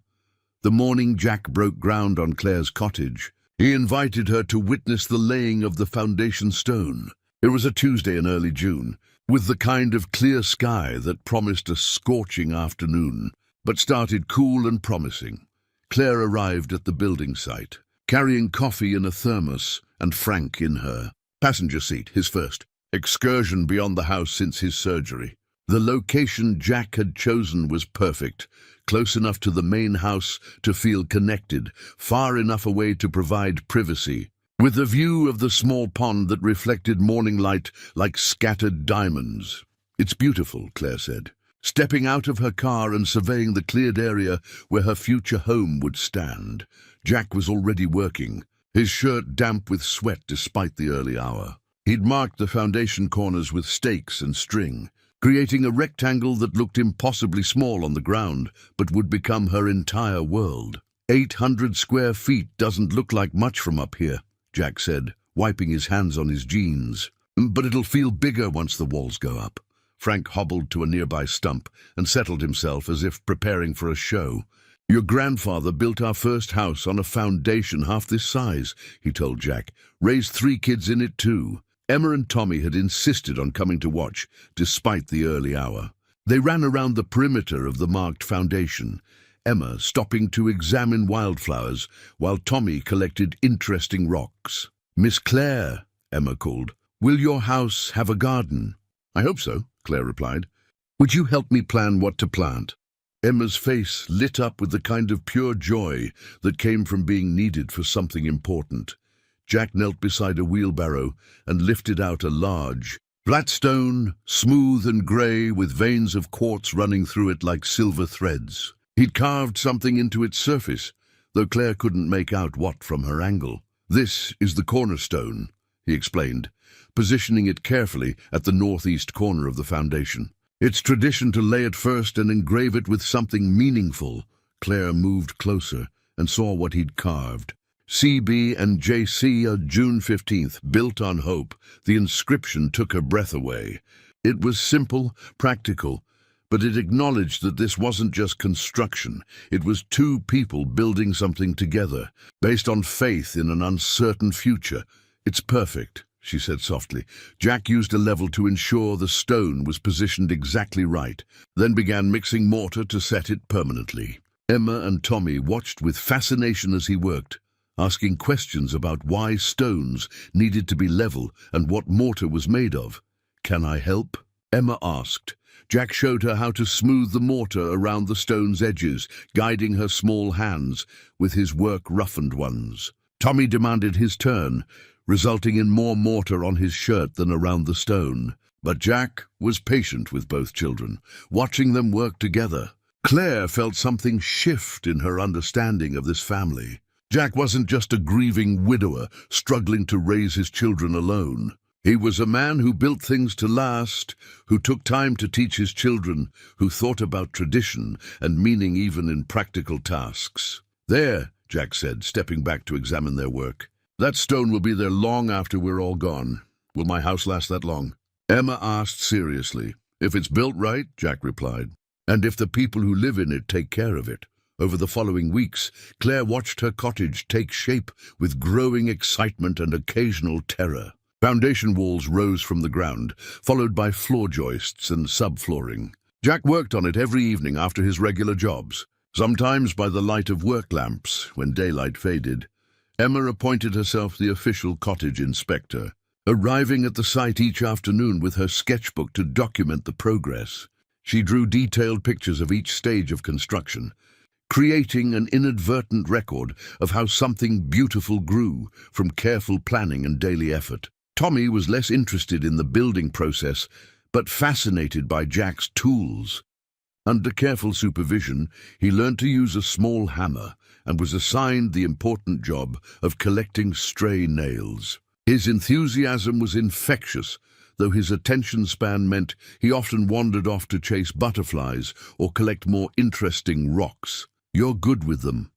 The morning Jack broke ground on Claire's cottage, he invited her to witness the laying of the foundation stone. It was a Tuesday in early June, with the kind of clear sky that promised a scorching afternoon, but started cool and promising. Claire arrived at the building site, carrying coffee in a thermos and Frank in her passenger seat, his first excursion beyond the house since his surgery. The location Jack had chosen was perfect, close enough to the main house to feel connected, far enough away to provide privacy, with a view of the small pond that reflected morning light like scattered diamonds. "It's beautiful," Claire said, stepping out of her car and surveying the cleared area where her future home would stand. Jack was already working, his shirt damp with sweat despite the early hour. He'd marked the foundation corners with stakes and string, creating a rectangle that looked impossibly small on the ground, but would become her entire world. 800 square feet doesn't look like much from up here," Jack said, wiping his hands on his jeans. "But it'll feel bigger once the walls go up." Frank hobbled to a nearby stump and settled himself as if preparing for a show. "Your grandfather built our first house on a foundation half this size," he told Jack. "Raised 3 kids in it too." Emma and Tommy had insisted on coming to watch, despite the early hour. They ran around the perimeter of the marked foundation, Emma stopping to examine wildflowers, while Tommy collected interesting rocks. "Miss Claire," Emma called, "will your house have a garden?" "I hope so," Claire replied. "Would you help me plan what to plant?" Emma's face lit up with the kind of pure joy that came from being needed for something important. Jack knelt beside a wheelbarrow and lifted out a large, flat stone, smooth and grey with veins of quartz running through it like silver threads. He'd carved something into its surface, though Claire couldn't make out what from her angle. "This is the cornerstone," he explained, positioning it carefully at the northeast corner of the foundation. It's tradition to lay it first and engrave it with something meaningful. Claire moved closer and saw what he'd carved. CB and JC, June 15th, built on hope. The inscription took her breath away. It was simple, practical, but it acknowledged that this wasn't just construction. It was two people building something together, based on faith in an uncertain future. It's perfect, she said softly. Jack used a level to ensure the stone was positioned exactly right, then began mixing mortar to set it permanently. Emma and Tommy watched with fascination as he worked, asking questions about why stones needed to be level and what mortar was made of. "Can I help?" Emma asked. Jack showed her how to smooth the mortar around the stone's edges, guiding her small hands with his work-roughened ones. Tommy demanded his turn, resulting in more mortar on his shirt than around the stone. But Jack was patient with both children, watching them work together. Claire felt something shift in her understanding of this family. Jack wasn't just a grieving widower struggling to raise his children alone. He was a man who built things to last, who took time to teach his children, who thought about tradition and meaning even in practical tasks. "There," Jack said, stepping back to examine their work. "That stone will be there long after we're all gone. Will my house last that long?" Emma asked seriously. "If it's built right," Jack replied, "and if the people who live in it take care of it." Over the following weeks, Claire watched her cottage take shape with growing excitement and occasional terror. Foundation walls rose from the ground, followed by floor joists and subflooring. Jack worked on it every evening after his regular jobs, sometimes by the light of work lamps when daylight faded. Emma appointed herself the official cottage inspector, arriving at the site each afternoon with her sketchbook to document the progress. She drew detailed pictures of each stage of construction, creating an inadvertent record of how something beautiful grew from careful planning and daily effort. Tommy was less interested in the building process, but fascinated by Jack's tools. Under careful supervision, he learned to use a small hammer and was assigned the important job of collecting stray nails. His enthusiasm was infectious, though his attention span meant he often wandered off to chase butterflies or collect more interesting rocks. "You're good with them,"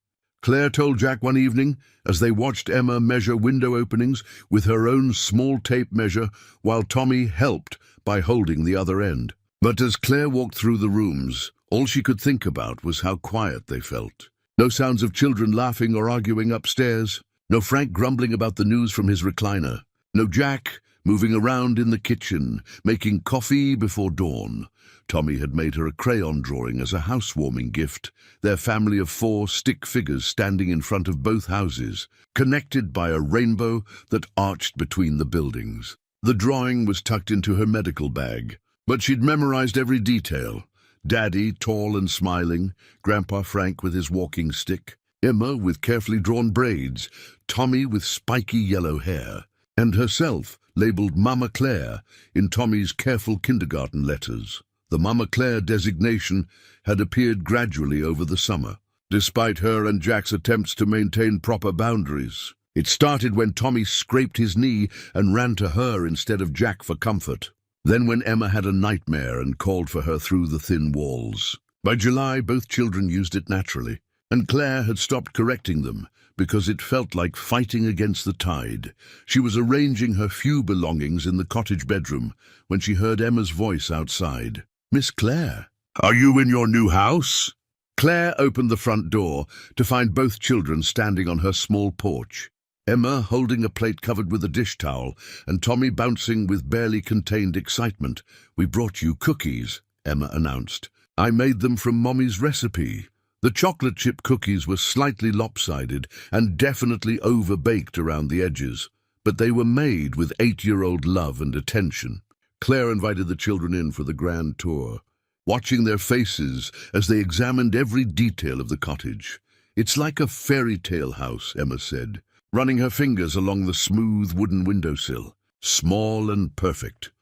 Claire told Jack one evening as they watched Emma measure window openings with her own small tape measure while Tommy helped by holding the other end. But as Claire walked through the rooms, all she could think about was how quiet they felt. No sounds of children laughing or arguing upstairs. No Frank grumbling about the news from his recliner. No Jack moving around in the kitchen, making coffee before dawn. Tommy had made her a crayon drawing as a housewarming gift, their family of 4 stick figures standing in front of both houses, connected by a rainbow that arched between the buildings. The drawing was tucked into her medical bag, but she'd memorized every detail. Daddy, tall and smiling, Grandpa Frank with his walking stick, Emma with carefully drawn braids, Tommy with spiky yellow hair, and herself labeled Mama Claire in Tommy's careful kindergarten letters. The Mama Claire designation had appeared gradually over the summer, despite her and Jack's attempts to maintain proper boundaries. It started when Tommy scraped his knee and ran to her instead of Jack for comfort. Then when Emma had a nightmare and called for her through the thin walls. By July, both children used it naturally, and Claire had stopped correcting them because it felt like fighting against the tide. She was arranging her few belongings in the cottage bedroom when she heard Emma's voice outside. "Miss Claire, are you in your new house?" Claire opened the front door to find both children standing on her small porch. Emma holding a plate covered with a dish towel, and Tommy bouncing with barely contained excitement. "We brought you cookies," Emma announced. "I made them from Mommy's recipe." The chocolate chip cookies were slightly lopsided and definitely over-baked around the edges, but they were made with 8-year-old love and attention. Claire invited the children in for the grand tour, watching their faces as they examined every detail of the cottage. "It's like a fairy tale house," Emma said, running her fingers along the smooth wooden windowsill. "Small and perfect."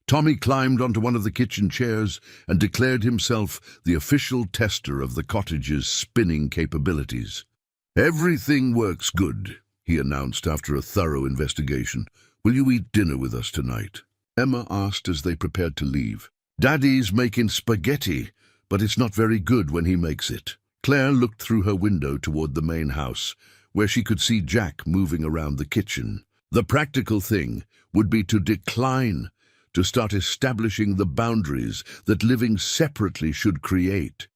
Tommy climbed onto one of the kitchen chairs and declared himself the official tester of the cottage's spinning capabilities. "Everything works good," he announced after a thorough investigation. "Will you eat dinner with us tonight?" Emma asked as they prepared to leave. "Daddy's making spaghetti, but it's not very good when he makes it." Claire looked through her window toward the main house, where she could see Jack moving around the kitchen. The practical thing would be to decline, to start establishing the boundaries that living separately should create.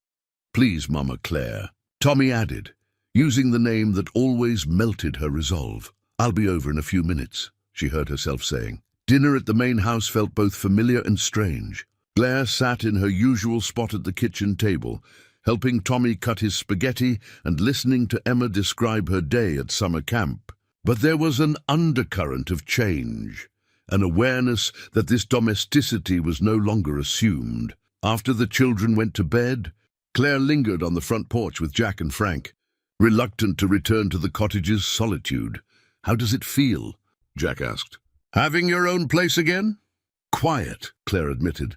"Please, Mama Claire," Tommy added, using the name that always melted her resolve. "I'll be over in a few minutes," she heard herself saying. Dinner at the main house felt both familiar and strange. Claire sat in her usual spot at the kitchen table, helping Tommy cut his spaghetti and listening to Emma describe her day at summer camp. But there was an undercurrent of change, an awareness that this domesticity was no longer assumed. After the children went to bed, Claire lingered on the front porch with Jack and Frank, reluctant to return to the cottage's solitude. "How does it feel?" Jack asked. "Having your own place again?" "Quiet," Claire admitted.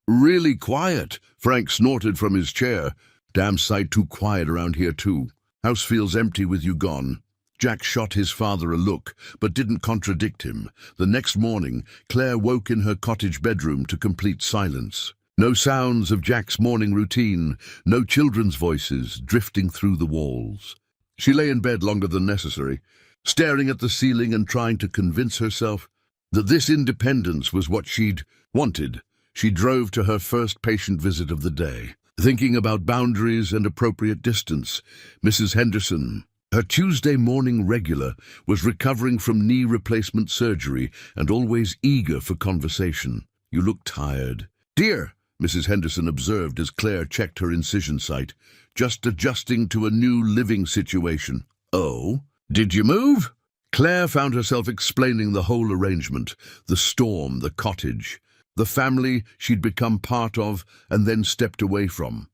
"Really quiet," Frank snorted from his chair. "Damn sight too quiet around here too. House feels empty with you gone." Jack shot his father a look, but didn't contradict him. The next morning, Claire woke in her cottage bedroom to complete silence. No sounds of Jack's morning routine, no children's voices drifting through the walls. She lay in bed longer than necessary, staring at the ceiling and trying to convince herself that this independence was what she'd wanted. She drove to her first patient visit of the day, thinking about boundaries and appropriate distance. Mrs. Henderson, her Tuesday morning regular, was recovering from knee replacement surgery and always eager for conversation. "You look tired." "Dear," Mrs. Henderson observed as Claire checked her incision site, "just adjusting to a new living situation." "Oh, did you move?" Claire found herself explaining the whole arrangement, the storm, the cottage, the family she'd become part of and then stepped away from.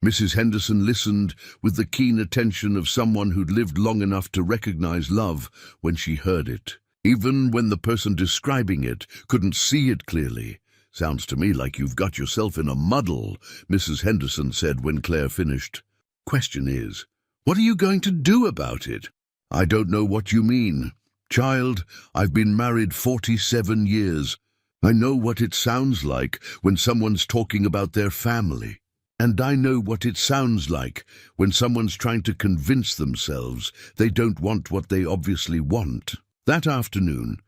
Mrs. Henderson listened with the keen attention of someone who'd lived long enough to recognize love when she heard it, even when the person describing it couldn't see it clearly. "Sounds to me like you've got yourself in a muddle," Mrs. Henderson said when Claire finished. "Question is, what are you going to do about it?" "I don't know what you mean. Child, I've been married 47 years. I know what it sounds like when someone's talking about their family. And I know what it sounds like when someone's trying to convince themselves they don't want what they obviously want." That afternoon,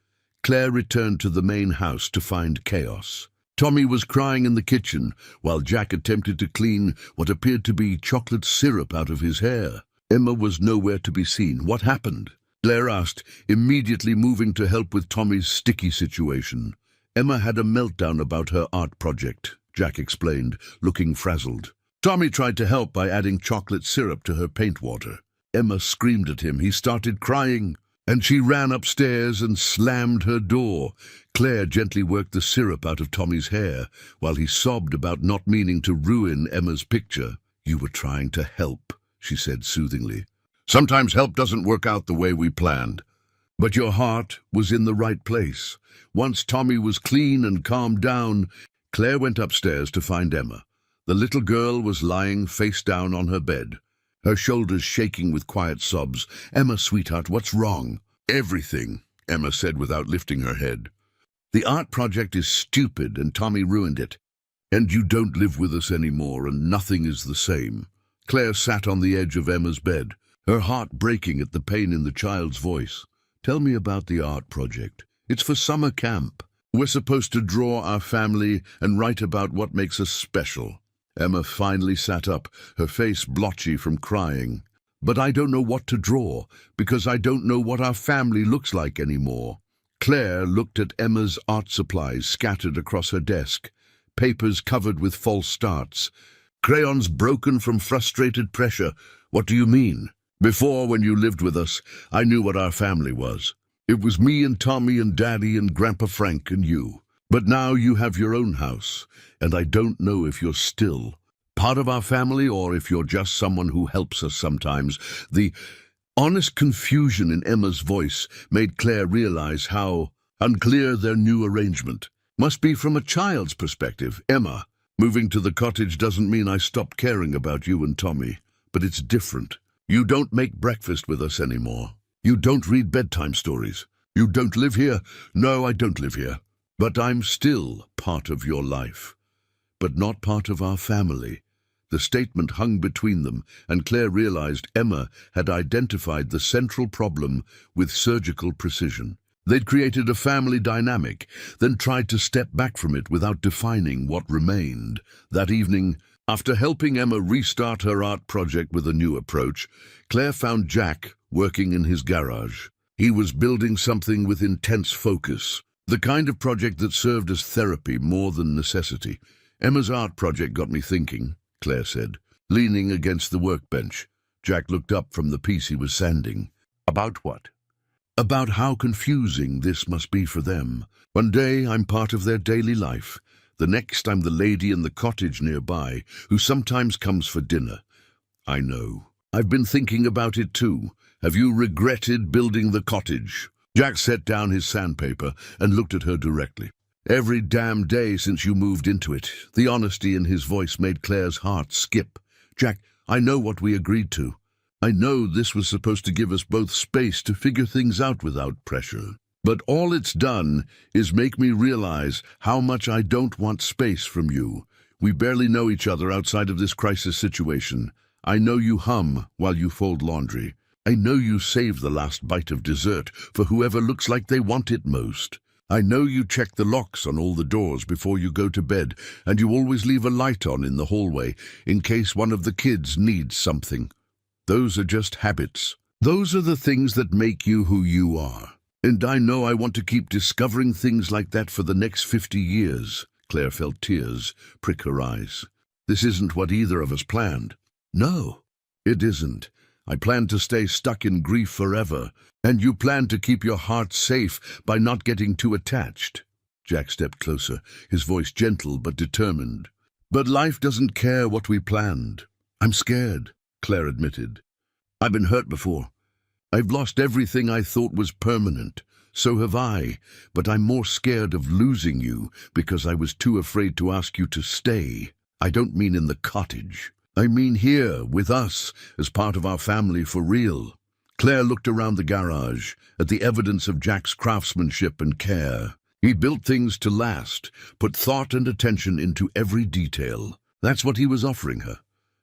Claire returned to the main house to find chaos. Tommy was crying in the kitchen while Jack attempted to clean what appeared to be chocolate syrup out of his hair. Emma was nowhere to be seen. "What happened?" Claire asked, immediately moving to help with Tommy's sticky situation. "Emma had a meltdown about her art project," Jack explained, looking frazzled. "Tommy tried to help by adding chocolate syrup to her paint water. Emma screamed at him. He started crying, and she ran upstairs and slammed her door. Claire gently worked the syrup out of Tommy's hair while he sobbed about not meaning to ruin Emma's picture. "You were trying to help," she said soothingly. "Sometimes help doesn't work out the way we planned. But your heart was in the right place." Once Tommy was clean and calmed down, Claire went upstairs to find Emma. The little girl was lying face down on her bed, her shoulders shaking with quiet sobs. "Emma, sweetheart, what's wrong?" "Everything," Emma said without lifting her head. "The art project is stupid and Tommy ruined it. And you don't live with us anymore and nothing is the same." Claire sat on the edge of Emma's bed, her heart breaking at the pain in the child's voice. "Tell me about the art project. It's for summer camp. We're supposed to draw our family and write about what makes us special." Emma finally sat up, her face blotchy from crying. "But I don't know what to draw, because I don't know what our family looks like anymore." Claire looked at Emma's art supplies scattered across her desk, papers covered with false starts, crayons broken from frustrated pressure. "What do you mean?" "Before, when you lived with us, I knew what our family was. It was me and Tommy and Daddy and Grandpa Frank and you. But now you have your own house, and I don't know if you're still part of our family or if you're just someone who helps us sometimes." The honest confusion in Emma's voice made Claire realize how unclear their new arrangement must be from a child's perspective. "Emma, moving to the cottage doesn't mean I stopped caring about you and Tommy, but it's different. You don't make breakfast with us anymore. You don't read bedtime stories. You don't live here? No, I don't live here. But I'm still part of your life. But not part of our family. The statement hung between them, and Claire realized Emma had identified the central problem with surgical precision. They'd created a family dynamic, then tried to step back from it without defining what remained. That evening, after helping Emma restart her art project with a new approach, Claire found Jack working in his garage. He was building something with intense focus, the kind of project that served as therapy more than necessity. Emma's art project got me thinking, Claire said, leaning against the workbench. Jack looked up from the piece he was sanding. About what? About how confusing this must be for them. One day I'm part of their daily life. The next I'm the lady in the cottage nearby, who sometimes comes for dinner. I know. I've been thinking about it too. Have you regretted building the cottage? Jack set down his sandpaper and looked at her directly. Every damn day since you moved into it. The honesty in his voice made Claire's heart skip. Jack, I know what we agreed to. I know this was supposed to give us both space to figure things out without pressure. But all it's done is make me realize how much I don't want space from you. We barely know each other outside of this crisis situation. I know you hum while you fold laundry. I know you save the last bite of dessert for whoever looks like they want it most. I know you check the locks on all the doors before you go to bed, and you always leave a light on in the hallway in case one of the kids needs something. Those are just habits. Those are the things that make you who you are. And I know I want to keep discovering things like that for the next 50 years. Claire felt tears prick her eyes. This isn't what either of us planned. No, it isn't. I plan to stay stuck in grief forever, and you plan to keep your heart safe by not getting too attached. Jack stepped closer, his voice gentle but determined. But life doesn't care what we planned. I'm scared, Claire admitted. I've been hurt before. I've lost everything I thought was permanent. So have I, but I'm more scared of losing you because I was too afraid to ask you to stay. I don't mean in the cottage. I mean here, with us, as part of our family for real. Claire looked around the garage, at the evidence of Jack's craftsmanship and care. He built things to last, put thought and attention into every detail. That's what he was offering her.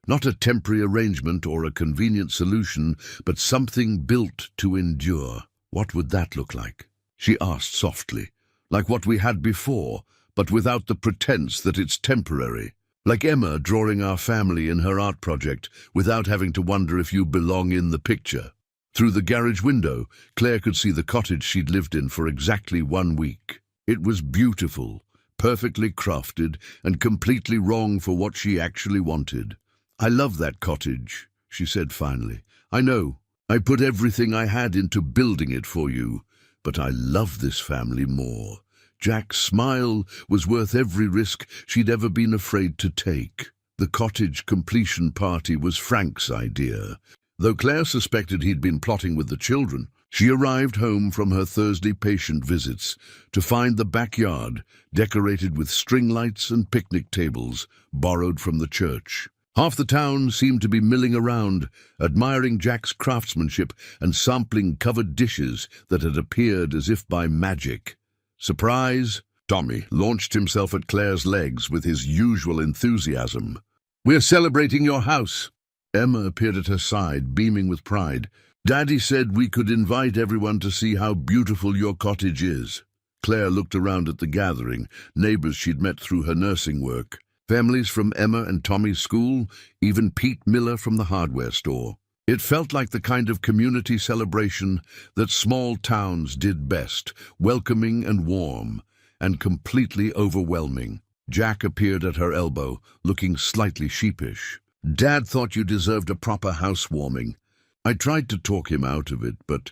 Not a temporary arrangement or a convenient solution, but something built to endure. What would that look like? She asked softly. Like what we had before, but without the pretense that it's temporary. Like Emma drawing our family in her art project without having to wonder if you belong in the picture. Through the garage window, Claire could see the cottage she'd lived in for exactly 1 week. It was beautiful, perfectly crafted, and completely wrong for what she actually wanted. I love that cottage, she said finally. I know. I put everything I had into building it for you, but I love this family more. Jack's smile was worth every risk she'd ever been afraid to take. The cottage completion party was Frank's idea. Though Claire suspected he'd been plotting with the children, she arrived home from her Thursday patient visits to find the backyard decorated with string lights and picnic tables borrowed from the church. Half the town seemed to be milling around, admiring Jack's craftsmanship and sampling covered dishes that had appeared as if by magic. Surprise! Tommy launched himself at Claire's legs with his usual enthusiasm. We're celebrating your house. Emma appeared at her side, beaming with pride. Daddy said we could invite everyone to see how beautiful your cottage is. Claire looked around at the gathering, neighbors she'd met through her nursing work. Families from Emma and Tommy's school, even Pete Miller from the hardware store. It felt like the kind of community celebration that small towns did best, welcoming and warm, and completely overwhelming. Jack appeared at her elbow, looking slightly sheepish. Dad thought you deserved a proper housewarming. I tried to talk him out of it, but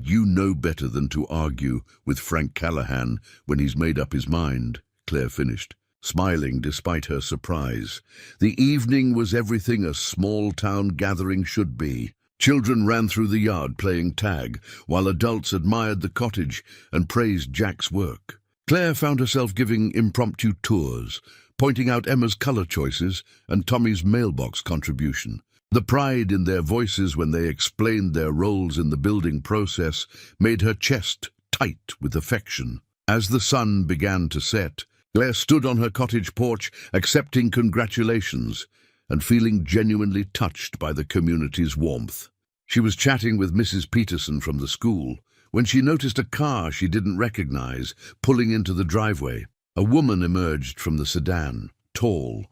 you know better than to argue with Frank Callahan when he's made up his mind, Claire finished, smiling despite her surprise. The evening was everything a small-town gathering should be. Children ran through the yard playing tag, while adults admired the cottage and praised Jack's work. Claire found herself giving impromptu tours, pointing out Emma's color choices and Tommy's mailbox contribution. The pride in their voices when they explained their roles in the building process made her chest tight with affection. As the sun began to set, Claire stood on her cottage porch, accepting congratulations and feeling genuinely touched by the community's warmth. She was chatting with Mrs. Peterson from the school when she noticed a car she didn't recognize pulling into the driveway. A woman emerged from the sedan, tall,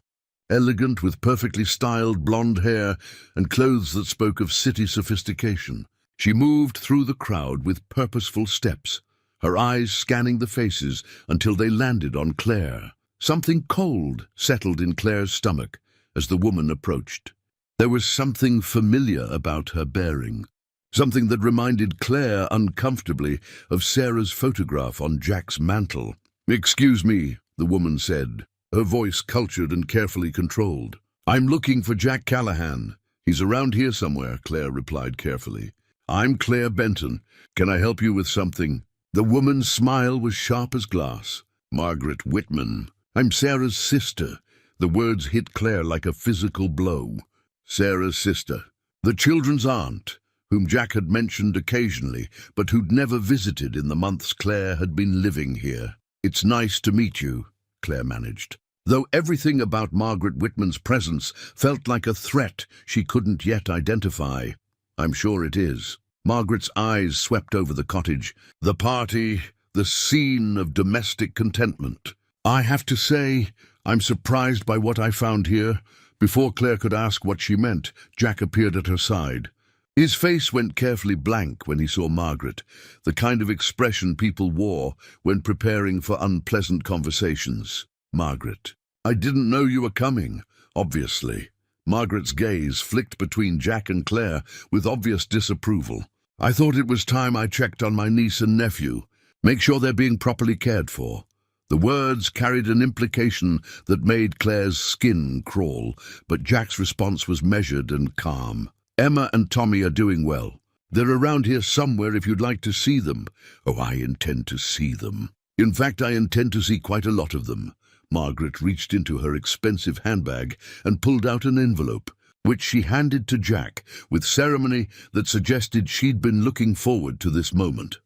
elegant, with perfectly styled blonde hair and clothes that spoke of city sophistication. She moved through the crowd with purposeful steps, her eyes scanning the faces until they landed on Claire. Something cold settled in Claire's stomach as the woman approached. There was something familiar about her bearing, something that reminded Claire uncomfortably of Sarah's photograph on Jack's mantel. "Excuse me," the woman said, her voice cultured and carefully controlled. "I'm looking for Jack Callahan. He's around here somewhere," Claire replied carefully. "I'm Claire Benton. Can I help you with something?" The woman's smile was sharp as glass. "Margaret Whitman. I'm Sarah's sister." The words hit Claire like a physical blow. Sarah's sister. The children's aunt, whom Jack had mentioned occasionally, but who'd never visited in the months Claire had been living here. "It's nice to meet you," Claire managed, though everything about Margaret Whitman's presence felt like a threat she couldn't yet identify. "I'm sure it is." Margaret's eyes swept over the cottage, the party, the scene of domestic contentment. "I have to say, I'm surprised by what I found here." Before Claire could ask what she meant, Jack appeared at her side. His face went carefully blank when he saw Margaret, the kind of expression people wore when preparing for unpleasant conversations. "Margaret, I didn't know you were coming, obviously." Margaret's gaze flicked between Jack and Claire with obvious disapproval. "I thought it was time I checked on my niece and nephew. Make sure they're being properly cared for." The words carried an implication that made Claire's skin crawl, but Jack's response was measured and calm. "Emma and Tommy are doing well. They're around here somewhere if you'd like to see them." "Oh, I intend to see them. In fact, I intend to see quite a lot of them." Margaret reached into her expensive handbag and pulled out an envelope, which she handed to Jack with ceremony that suggested she'd been looking forward to this moment.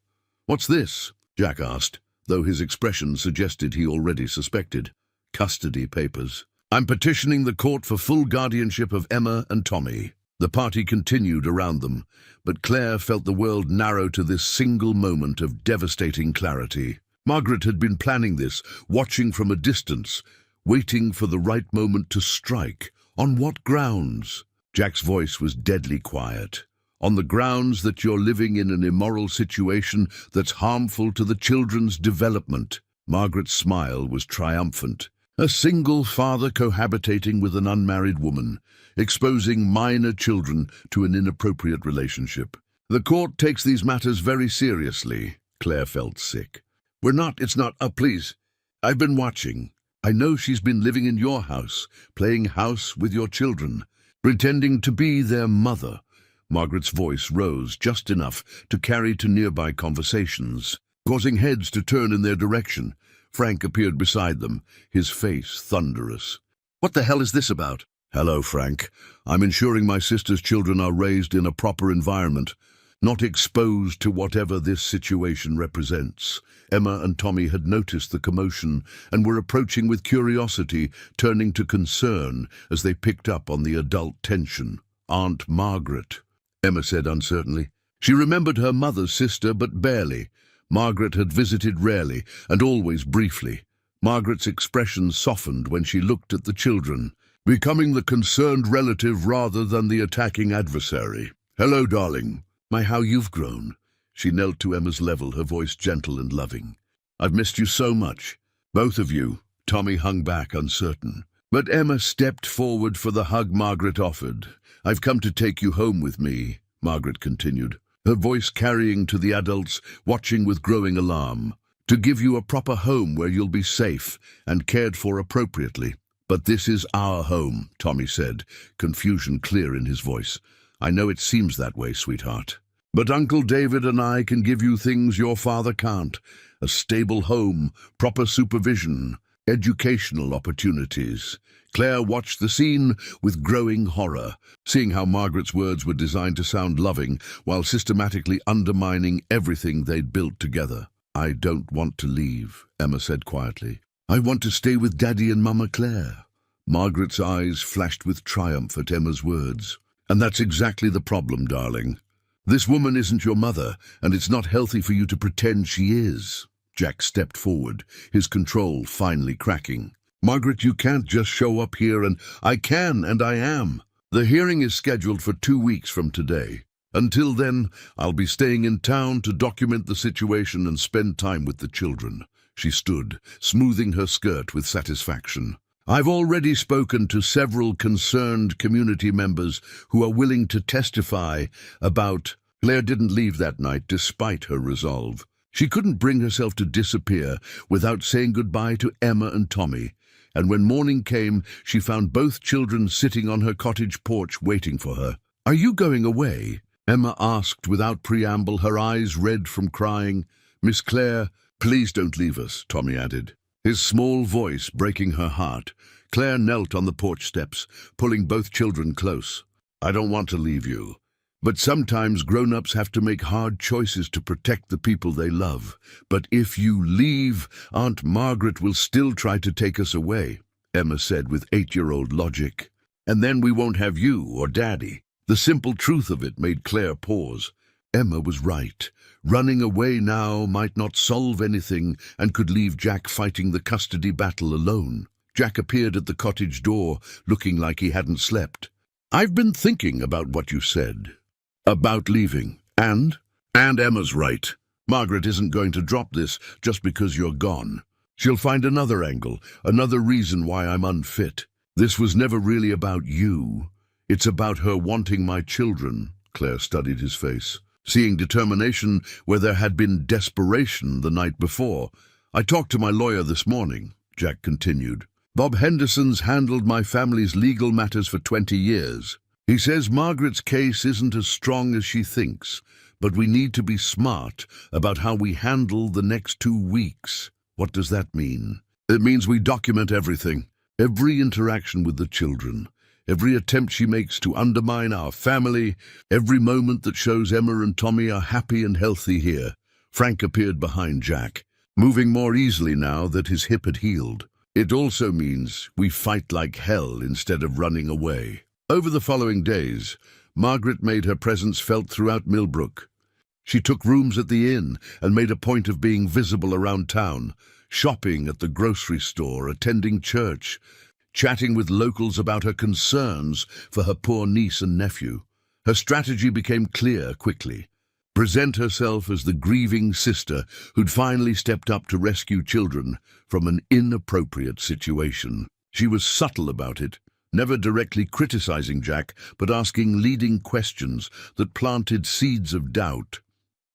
"What's this?" Jack asked, though his expression suggested he already suspected. "Custody papers. I'm petitioning the court for full guardianship of Emma and Tommy." The party continued around them, but Claire felt the world narrow to this single moment of devastating clarity. Margaret had been planning this, watching from a distance, waiting for the right moment to strike. On what grounds? Jack's voice was deadly quiet. "On the grounds that you're living in an immoral situation that's harmful to the children's development." Margaret's smile was triumphant. A single father cohabitating with an unmarried woman, exposing minor children to an inappropriate relationship. "The court takes these matters very seriously." Claire felt sick. It's not, please. I've been watching. I know she's been living in your house, playing house with your children, pretending to be their mother." Margaret's voice rose just enough to carry to nearby conversations, causing heads to turn in their direction. Frank appeared beside them, his face thunderous. "What the hell is this about?" "Hello, Frank. I'm ensuring my sister's children are raised in a proper environment, not exposed to whatever this situation represents." Emma and Tommy had noticed the commotion and were approaching with curiosity, turning to concern as they picked up on the adult tension. "Aunt Margaret," Emma said uncertainly. She remembered her mother's sister, but barely. Margaret had visited rarely, and always briefly. Margaret's expression softened when she looked at the children, becoming the concerned relative rather than the attacking adversary. "Hello, darling. My, how you've grown." She knelt to Emma's level, her voice gentle and loving. "I've missed you so much. Both of you." Tommy hung back, uncertain. But Emma stepped forward for the hug Margaret offered. "I've come to take you home with me," Margaret continued, her voice carrying to the adults, watching with growing alarm. "To give you a proper home where you'll be safe and cared for appropriately." "But this is our home," Tommy said, confusion clear in his voice. "I know it seems that way, sweetheart. But Uncle David and I can give you things your father can't. A stable home, proper supervision, educational opportunities." Claire watched the scene with growing horror, seeing how Margaret's words were designed to sound loving while systematically undermining everything they'd built together. "I don't want to leave," Emma said quietly. "I want to stay with Daddy and Mama Claire." Margaret's eyes flashed with triumph at Emma's words. "And that's exactly the problem, darling. This woman isn't your mother, and it's not healthy for you to pretend she is." Jack stepped forward, his control finally cracking. "Margaret, you can't just show up here and—" "I can, and I am. The hearing is scheduled for 2 weeks from today. Until then, I'll be staying in town to document the situation and spend time with the children." She stood, smoothing her skirt with satisfaction. "I've already spoken to several concerned community members who are willing to testify about—" Claire didn't leave that night despite her resolve. She couldn't bring herself to disappear without saying goodbye to Emma and Tommy, and when morning came, she found both children sitting on her cottage porch waiting for her. "Are you going away?" Emma asked without preamble, her eyes red from crying. "Miss Claire, please don't leave us," Tommy added, his small voice breaking her heart. Claire knelt on the porch steps, pulling both children close. "I don't want to leave you. But sometimes grown-ups have to make hard choices to protect the people they love. But if you leave, Aunt Margaret will still try to take us away," Emma said with 8-year-old logic. "And then we won't have you or Daddy." The simple truth of it made Claire pause. Emma was right. Running away now might not solve anything and could leave Jack fighting the custody battle alone. Jack appeared at the cottage door, looking like he hadn't slept. "I've been thinking about what you said. About leaving. And Emma's right. Margaret isn't going to drop this just because you're gone. She'll find another angle, another reason why I'm unfit. This was never really about you. It's about her wanting my children." Claire studied his face, seeing determination where there had been desperation the night before. "I talked to my lawyer this morning," Jack continued. "Bob Henderson's handled my family's legal matters for 20 years. He says Margaret's case isn't as strong as she thinks, but we need to be smart about how we handle the next 2 weeks. What does that mean? It means we document everything, every interaction with the children, every attempt she makes to undermine our family, every moment that shows Emma and Tommy are happy and healthy here." Frank appeared behind Jack, moving more easily now that his hip had healed. "It also means we fight like hell instead of running away." Over the following days, Margaret made her presence felt throughout Millbrook. She took rooms at the inn and made a point of being visible around town, shopping at the grocery store, attending church, chatting with locals about her concerns for her poor niece and nephew. Her strategy became clear quickly. Present herself as the grieving sister who'd finally stepped up to rescue children from an inappropriate situation. She was subtle about it, never directly criticizing Jack, but asking leading questions that planted seeds of doubt.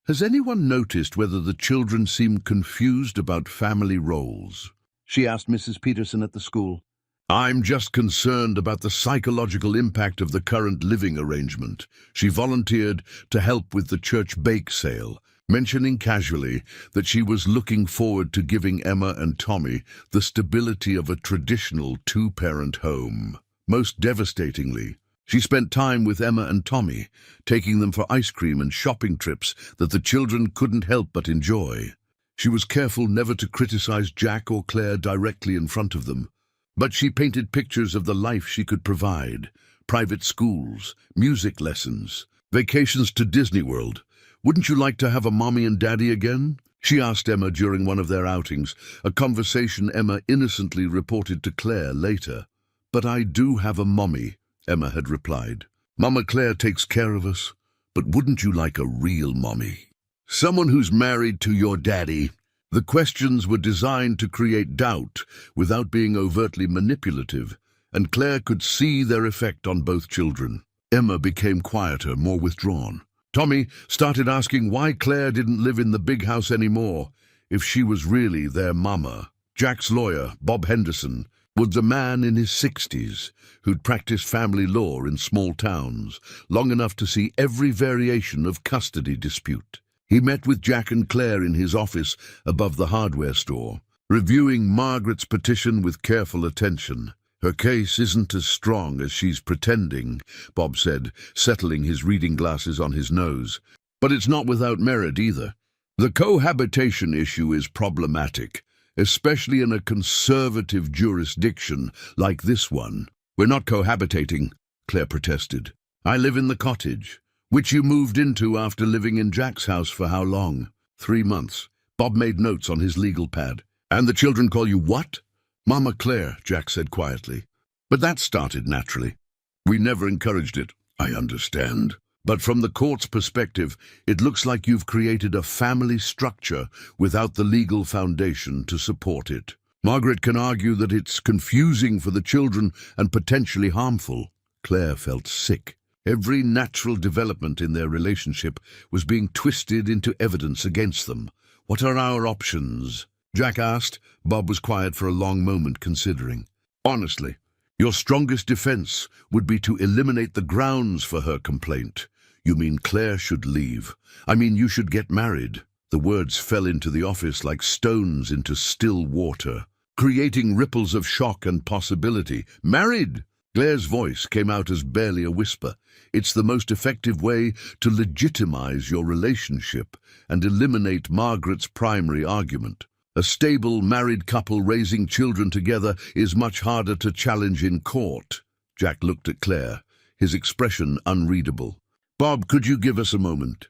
"Has anyone noticed whether the children seem confused about family roles?" she asked Mrs. Peterson at the school. "I'm just concerned about the psychological impact of the current living arrangement." She volunteered to help with the church bake sale, mentioning casually that she was looking forward to giving Emma and Tommy the stability of a traditional 2-parent home. Most devastatingly, she spent time with Emma and Tommy, taking them for ice cream and shopping trips that the children couldn't help but enjoy. She was careful never to criticize Jack or Claire directly in front of them, but she painted pictures of the life she could provide: private schools, music lessons, vacations to Disney World. "Wouldn't you like to have a mommy and daddy again?" she asked Emma during one of their outings, a conversation Emma innocently reported to Claire later. "But I do have a mommy," Emma had replied. "Mama Claire takes care of us. But wouldn't you like a real mommy? Someone who's married to your daddy?" The questions were designed to create doubt without being overtly manipulative, and Claire could see their effect on both children. Emma became quieter, more withdrawn. Tommy started asking why Claire didn't live in the big house anymore, if she was really their mama. Jack's lawyer, Bob Henderson, was a man in his 60s who'd practiced family law in small towns, long enough to see every variation of custody dispute. He met with Jack and Claire in his office above the hardware store, reviewing Margaret's petition with careful attention. Her case isn't as strong as she's pretending, Bob said, settling his reading glasses on his nose. But it's not without merit either. The cohabitation issue is problematic, especially in a conservative jurisdiction like this one. We're not cohabitating, Claire protested. I live in the cottage, which you moved into after living in Jack's house for how long? 3 months. Bob made notes on his legal pad. And the children call you what? Mama Claire, Jack said quietly. But that started naturally. We never encouraged it, I understand. But from the court's perspective, it looks like you've created a family structure without the legal foundation to support it. Margaret can argue that it's confusing for the children and potentially harmful. Claire felt sick. Every natural development in their relationship was being twisted into evidence against them. What are our options? Jack asked. Bob was quiet for a long moment, considering. Honestly, your strongest defense would be to eliminate the grounds for her complaint. You mean Claire should leave? I mean you should get married. The words fell into the office like stones into still water, creating ripples of shock and possibility. Married? Claire's voice came out as barely a whisper. It's the most effective way to legitimize your relationship and eliminate Margaret's primary argument. A stable, married couple raising children together is much harder to challenge in court. Jack looked at Claire, his expression unreadable. Bob, could you give us a moment?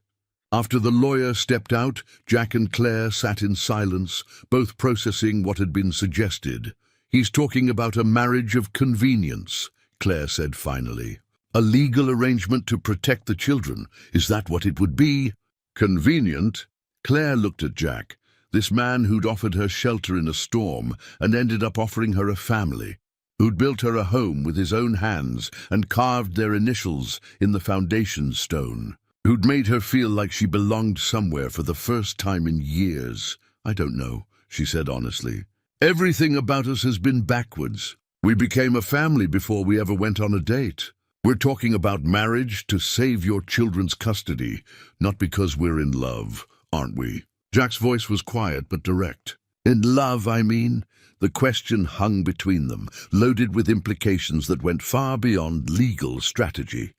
After the lawyer stepped out, Jack and Claire sat in silence, both processing what had been suggested. He's talking about a marriage of convenience, Claire said finally. A legal arrangement to protect the children. Is that what it would be? Convenient? Claire looked at Jack. This man who'd offered her shelter in a storm and ended up offering her a family, who'd built her a home with his own hands and carved their initials in the foundation stone, who'd made her feel like she belonged somewhere for the first time in years. I don't know, she said honestly. Everything about us has been backwards. We became a family before we ever went on a date. We're talking about marriage to save your children's custody, not because we're in love, aren't we? Jack's voice was quiet but direct. In love, I mean? The question hung between them, loaded with implications that went far beyond legal strategy.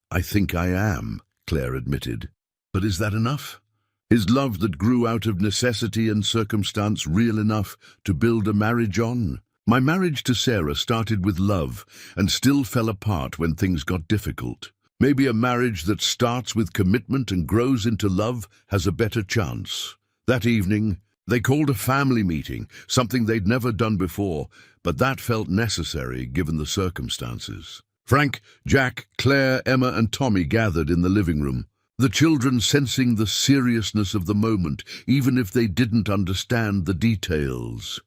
I think I am, Claire admitted. But is that enough? Is love that grew out of necessity and circumstance real enough to build a marriage on? My marriage to Sarah started with love and still fell apart when things got difficult. Maybe a marriage that starts with commitment and grows into love has a better chance. That evening, they called a family meeting, something they'd never done before, but that felt necessary given the circumstances. Frank, Jack, Claire, Emma, and Tommy gathered in the living room, the children sensing the seriousness of the moment, even if they didn't understand the details.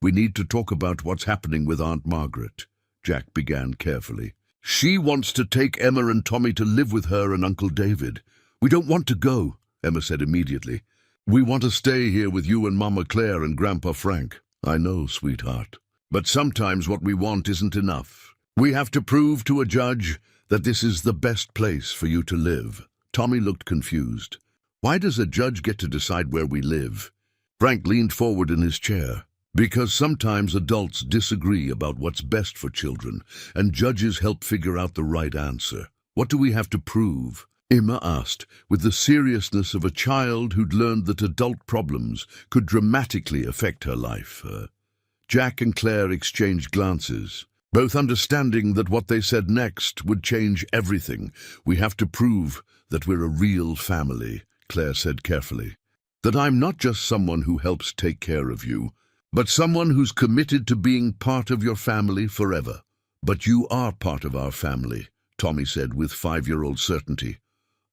We need to talk about what's happening with Aunt Margaret, Jack began carefully. She wants to take Emma and Tommy to live with her and Uncle David. We don't want to go, Emma said immediately. We want to stay here with you and Mama Claire and Grandpa Frank. I know, sweetheart. But sometimes what we want isn't enough. We have to prove to a judge that this is the best place for you to live. Tommy looked confused. Why does a judge get to decide where we live? Frank leaned forward in his chair. Because sometimes adults disagree about what's best for children, and judges help figure out the right answer. What do we have to prove? Emma asked, with the seriousness of a child who'd learned that adult problems could dramatically affect her life. Jack and Claire exchanged glances, both understanding that what they said next would change everything. We have to prove that we're a real family, Claire said carefully. That I'm not just someone who helps take care of you, but someone who's committed to being part of your family forever. But you are part of our family, Tommy said with 5-year-old certainty.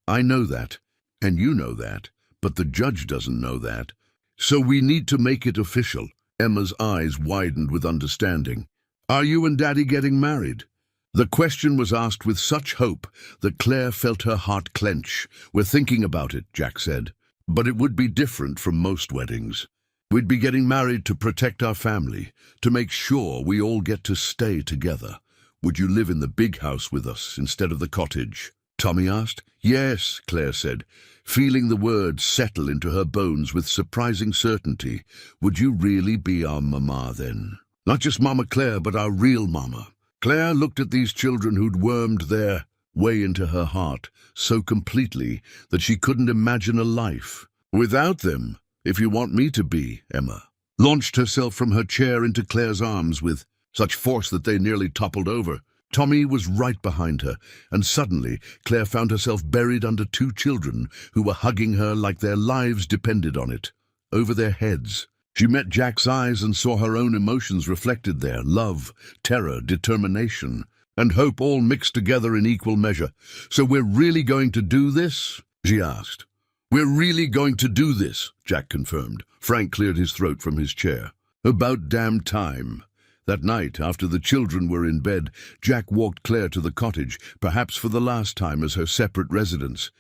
I know that, and you know that, but the judge doesn't know that. So we need to make it official. Emma's eyes widened with understanding. Are you and Daddy getting married? The question was asked with such hope that Claire felt her heart clench. We're thinking about it, Jack said. But it would be different from most weddings. We'd be getting married to protect our family, to make sure we all get to stay together. Would you live in the big house with us instead of the cottage? Tommy asked. Yes, Claire said, feeling the words settle into her bones with surprising certainty. Would you really be our mama then? Not just Mama Claire, but our real mama. Claire looked at these children who'd wormed their way into her heart so completely that she couldn't imagine a life without them. If you want me to be, Emma launched herself from her chair into Claire's arms with such force that they nearly toppled over. Tommy was right behind her, and suddenly Claire found herself buried under two children who were hugging her like their lives depended on it. Over their heads, she met Jack's eyes and saw her own emotions reflected there: love, terror, determination, and hope, all mixed together in equal measure. "So we're really going to do this?" she asked. "We're really going to do this," Jack confirmed. Frank cleared his throat from his chair. "About damn time." That night, after the children were in bed, Jack walked Claire to the cottage, perhaps for the last time as her separate residence.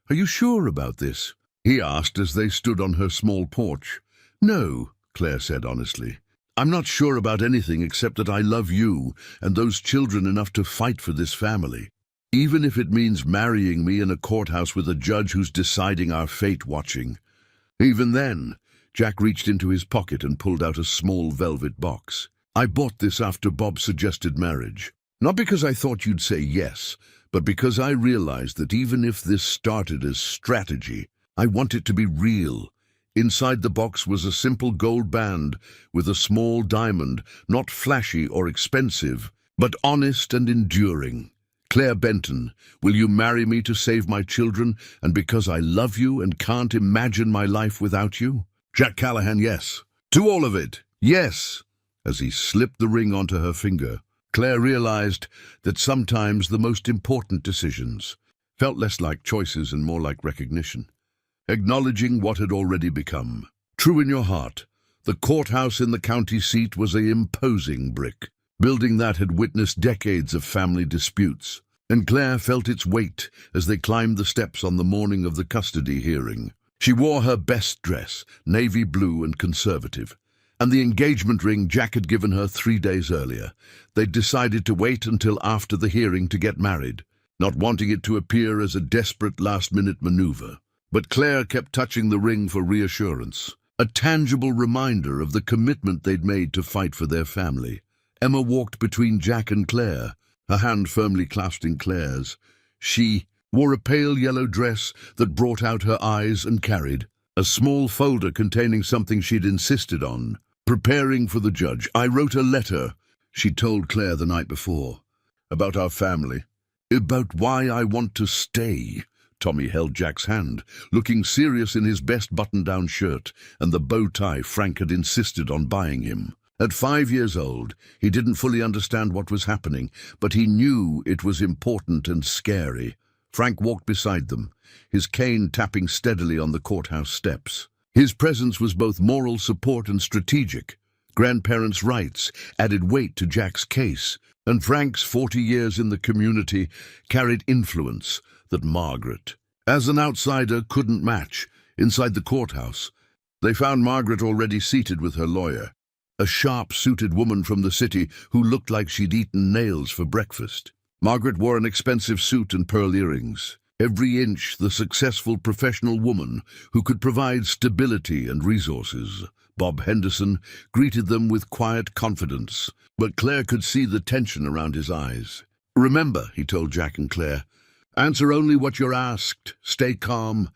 "Are you sure about this?" he asked as they stood on her small porch. "No," Claire said honestly. "I'm not sure about anything except that I love you and those children enough to fight for this family. Even if it means marrying me in a courthouse with a judge who's deciding our fate watching." Even then, Jack reached into his pocket and pulled out a small velvet box. "I bought this after Bob suggested marriage. Not because I thought you'd say yes, but because I realized that even if this started as strategy, I want it to be real." Inside the box was a simple gold band with a small diamond, not flashy or expensive, but honest and enduring. "Claire Benton, will you marry me to save my children and because I love you and can't imagine my life without you?" Jack Callahan, yes. To all of it, yes. As he slipped the ring onto her finger, Claire realized that sometimes the most important decisions felt less like choices and more like recognition. Acknowledging what had already become. True in your heart, the courthouse in the county seat was an imposing brick, building that had witnessed decades of family disputes, and Claire felt its weight as they climbed the steps on the morning of the custody hearing. She wore her best dress, navy blue and conservative, and the engagement ring Jack had given her 3 days earlier. They'd decided to wait until after the hearing to get married, not wanting it to appear as a desperate last-minute maneuver. But Claire kept touching the ring for reassurance, a tangible reminder of the commitment they'd made to fight for their family. Emma walked between Jack and Claire, her hand firmly clasped in Claire's. She wore a pale yellow dress that brought out her eyes and carried a small folder containing something she'd insisted on. "Preparing for the judge, I wrote a letter," she told Claire the night before, "about our family, about why I want to stay." Tommy held Jack's hand, looking serious in his best button-down shirt and the bow tie Frank had insisted on buying him. At 5 years old, he didn't fully understand what was happening, but he knew it was important and scary. Frank walked beside them, his cane tapping steadily on the courthouse steps. His presence was both moral support and strategic. Grandparents' rights added weight to Jack's case, and Frank's 40 years in the community carried influence that Margaret, as an outsider, couldn't match. Inside the courthouse, they found Margaret already seated with her lawyer, a sharp-suited woman from the city who looked like she'd eaten nails for breakfast. Margaret wore an expensive suit and pearl earrings, every inch the successful professional woman who could provide stability and resources. Bob Henderson greeted them with quiet confidence, but Claire could see the tension around his eyes. "Remember," he told Jack and Claire, "answer only what you're asked, stay calm,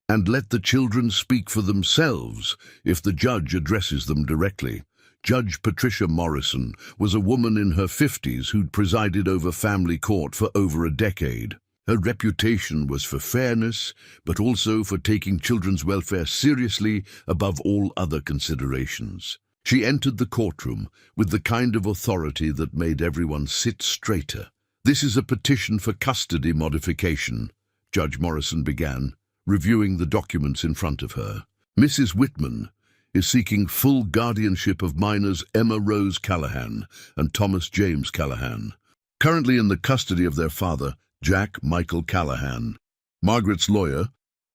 and let the children speak for themselves if the judge addresses them directly." Judge Patricia Morrison was a woman in her 50s who'd presided over family court for over a decade. Her reputation was for fairness, but also for taking children's welfare seriously above all other considerations. She entered the courtroom with the kind of authority that made everyone sit straighter. "This is a petition for custody modification," Judge Morrison began, reviewing the documents in front of her. "Mrs. Whitman is seeking full guardianship of minors Emma Rose Callahan and Thomas James Callahan, currently in the custody of their father, Jack Michael Callahan." Margaret's lawyer,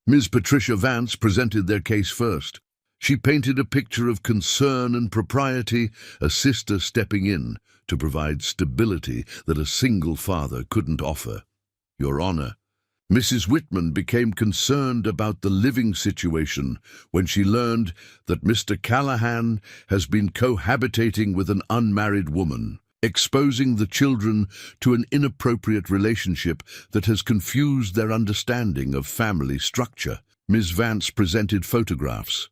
Ms. Patricia Vance, presented their case first. She painted a picture of concern and propriety, a sister stepping in to provide stability that a single father couldn't offer. "Your Honor, Mrs. Whitman became concerned about the living situation when she learned that Mr. Callahan has been cohabitating with an unmarried woman, exposing the children to an inappropriate relationship that has confused their understanding of family structure. Ms. Vance presented photographs,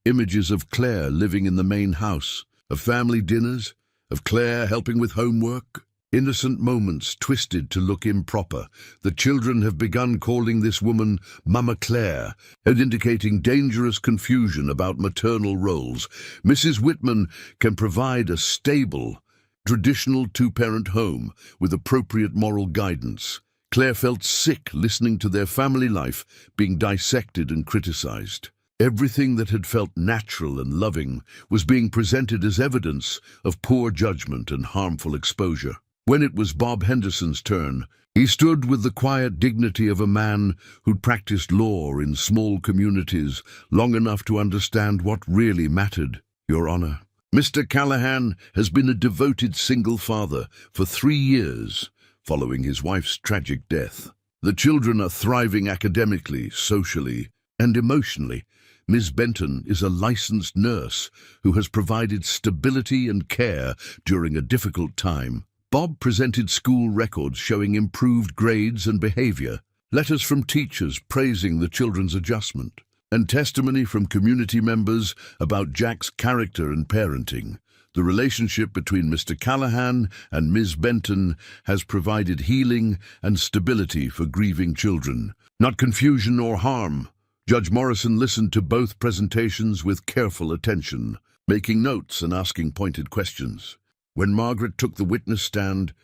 images of Claire living in the main house, of family dinners, of Claire helping with homework. Innocent moments twisted to look improper. The children have begun calling this woman Mama Claire and indicating dangerous confusion about maternal roles. Mrs. Whitman can provide a stable, traditional two-parent home with appropriate moral guidance. Claire felt sick listening to their family life being dissected and criticized. Everything that had felt natural and loving was being presented as evidence of poor judgment and harmful exposure. When it was Bob Henderson's turn, he stood with the quiet dignity of a man who'd practiced law in small communities long enough to understand what really mattered. Your Honor, Mr. Callahan has been a devoted single father for 3 years, following his wife's tragic death. The children are thriving academically, socially, and emotionally. Ms. Benton is a licensed nurse who has provided stability and care during a difficult time. Bob presented school records showing improved grades and behavior, letters from teachers praising the children's adjustment, and testimony from community members about Jack's character and parenting. The relationship between Mr. Callahan and Ms. Benton has provided healing and stability for grieving children, not confusion or harm. Judge Morrison listened to both presentations with careful attention, making notes and asking pointed questions. When Margaret took the witness stand,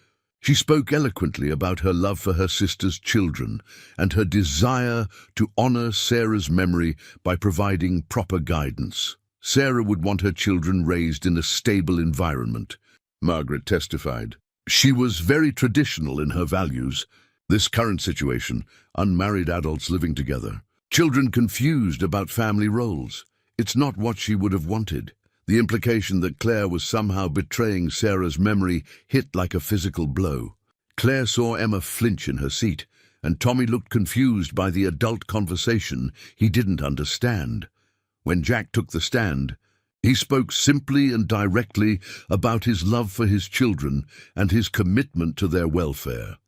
she spoke eloquently about her love for her sister's children and her desire to honor Sarah's memory by providing proper guidance. Sarah would want her children raised in a stable environment, Margaret testified. She was very traditional in her values. This current situation, unmarried adults living together, children confused about family roles, it's not what she would have wanted. The implication that Claire was somehow betraying Sarah's memory hit like a physical blow. Claire saw Emma flinch in her seat, and Tommy looked confused by the adult conversation he didn't understand. When Jack took the stand, he spoke simply and directly about his love for his children and his commitment to their welfare.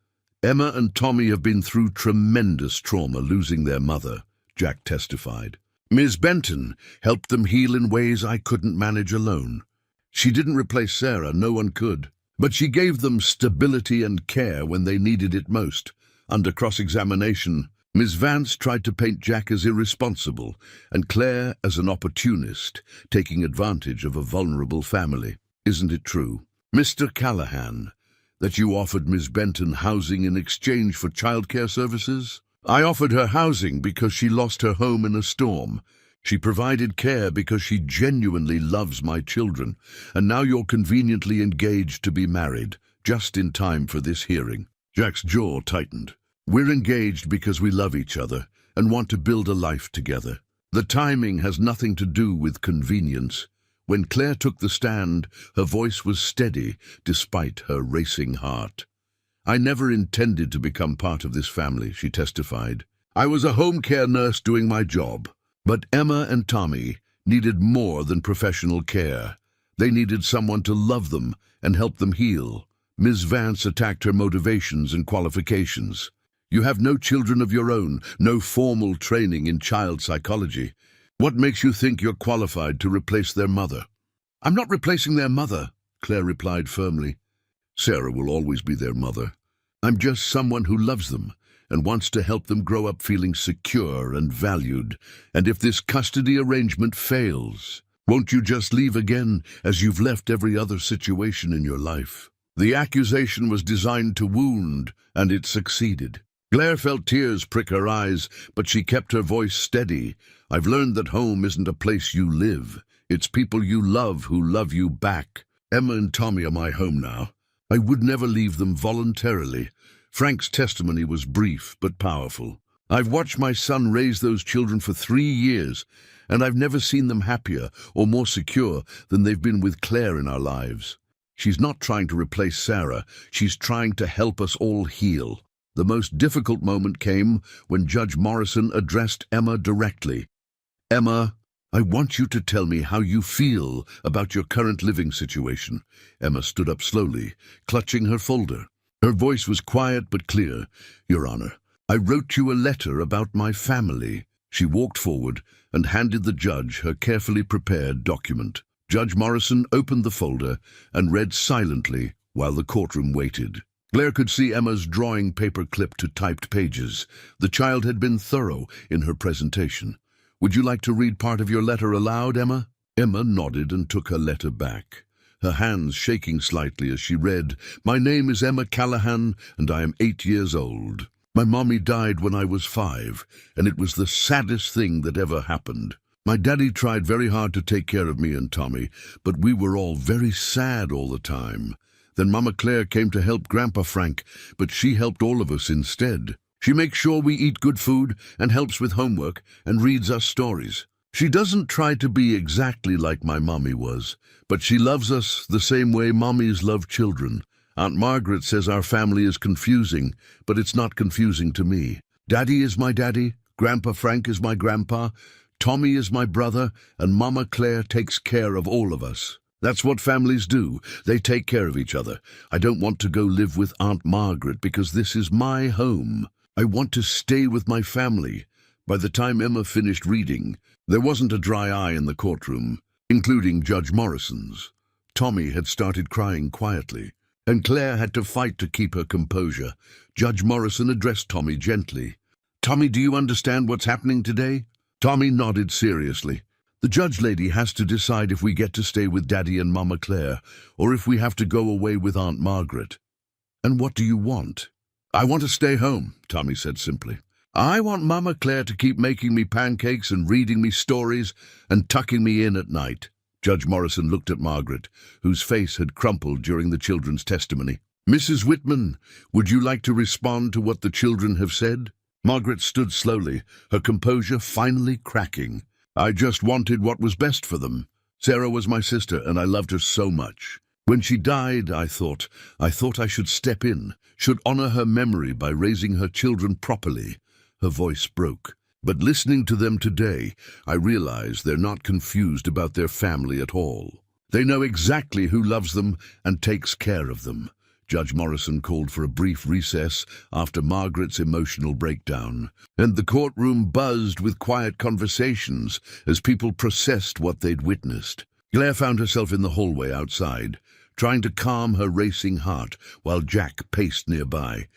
Emma and Tommy have been through tremendous trauma losing their mother, Jack testified. Ms. Benton helped them heal in ways I couldn't manage alone. She didn't replace Sarah, no one could, but she gave them stability and care when they needed it most. Under cross-examination, Ms. Vance tried to paint Jack as irresponsible and Claire as an opportunist, taking advantage of a vulnerable family. Isn't it true, Mr. Callahan, that you offered Ms. Benton housing in exchange for childcare services? I offered her housing because she lost her home in a storm. She provided care because she genuinely loves my children, and now you're conveniently engaged to be married, just in time for this hearing. Jack's jaw tightened. We're engaged because we love each other and want to build a life together. The timing has nothing to do with convenience. When Claire took the stand, her voice was steady despite her racing heart. I never intended to become part of this family, she testified. I was a home care nurse doing my job. But Emma and Tommy needed more than professional care. They needed someone to love them and help them heal. Ms. Vance attacked her motivations and qualifications. You have no children of your own, no formal training in child psychology. What makes you think you're qualified to replace their mother? I'm not replacing their mother, Claire replied firmly. Sarah will always be their mother. I'm just someone who loves them and wants to help them grow up feeling secure and valued. And if this custody arrangement fails, won't you just leave again as you've left every other situation in your life? The accusation was designed to wound, and it succeeded. Claire felt tears prick her eyes, but she kept her voice steady. I've learned that home isn't a place you live. It's people you love who love you back. Emma and Tommy are my home now. I would never leave them voluntarily. Frank's testimony was brief but powerful. I've watched my son raise those children for 3 years, and I've never seen them happier or more secure than they've been with Claire in our lives. She's not trying to replace Sarah. She's trying to help us all heal. The most difficult moment came when Judge Morrison addressed Emma directly. "Emma, I want you to tell me how you feel about your current living situation." Emma stood up slowly, clutching her folder. Her voice was quiet but clear. "Your Honor, I wrote you a letter about my family." She walked forward and handed the judge her carefully prepared document. Judge Morrison opened the folder and read silently while the courtroom waited. Claire could see Emma's drawing paper clipped to typed pages. The child had been thorough in her presentation. "Would you like to read part of your letter aloud, Emma?" Emma nodded and took her letter back, her hands shaking slightly as she read, "My name is Emma Callahan, and I am 8 years old. My mommy died when I was 5, and it was the saddest thing that ever happened. My daddy tried very hard to take care of me and Tommy, but we were all very sad all the time. Then Mama Claire came to help Grandpa Frank, but she helped all of us instead. She makes sure we eat good food and helps with homework and reads us stories. She doesn't try to be exactly like my mommy was, but she loves us the same way mommies love children. Aunt Margaret says our family is confusing, but it's not confusing to me. Daddy is my daddy, Grandpa Frank is my grandpa, Tommy is my brother, and Mama Claire takes care of all of us. That's what families do. They take care of each other. I don't want to go live with Aunt Margaret because this is my home. I want to stay with my family." By the time Emma finished reading, there wasn't a dry eye in the courtroom, including Judge Morrison's. Tommy had started crying quietly, and Claire had to fight to keep her composure. Judge Morrison addressed Tommy gently. "Tommy, do you understand what's happening today?" Tommy nodded seriously. "The judge lady has to decide if we get to stay with Daddy and Mama Claire, or if we have to go away with Aunt Margaret." "And what do you want?" "I want to stay home," Tommy said simply. "I want Mama Claire to keep making me pancakes and reading me stories and tucking me in at night." Judge Morrison looked at Margaret, whose face had crumpled during the children's testimony. "Mrs. Whitman, would you like to respond to what the children have said?" Margaret stood slowly, her composure finally cracking. "I just wanted what was best for them. Sarah was my sister, and I loved her so much. When she died, I thought I should step in, should honor her memory by raising her children properly." Her voice broke. "But listening to them today, I realize they're not confused about their family at all. They know exactly who loves them and takes care of them." Judge Morrison called for a brief recess after Margaret's emotional breakdown, and the courtroom buzzed with quiet conversations as people processed what they'd witnessed. Claire found herself in the hallway outside, trying to calm her racing heart while Jack paced nearby.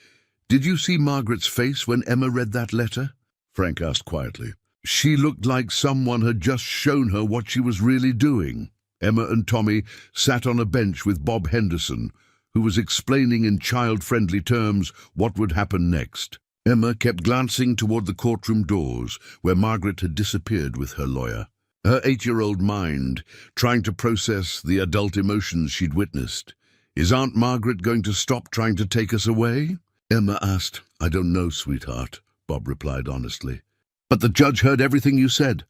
"Did you see Margaret's face when Emma read that letter?" Frank asked quietly. "She looked like someone had just shown her what she was really doing." Emma and Tommy sat on a bench with Bob Henderson, who was explaining in child-friendly terms what would happen next. Emma kept glancing toward the courtroom doors, where Margaret had disappeared with her lawyer, her 8-year-old mind trying to process the adult emotions she'd witnessed. "Is Aunt Margaret going to stop trying to take us away?" Emma asked. "I don't know, sweetheart," Bob replied honestly. "But the judge heard everything you said,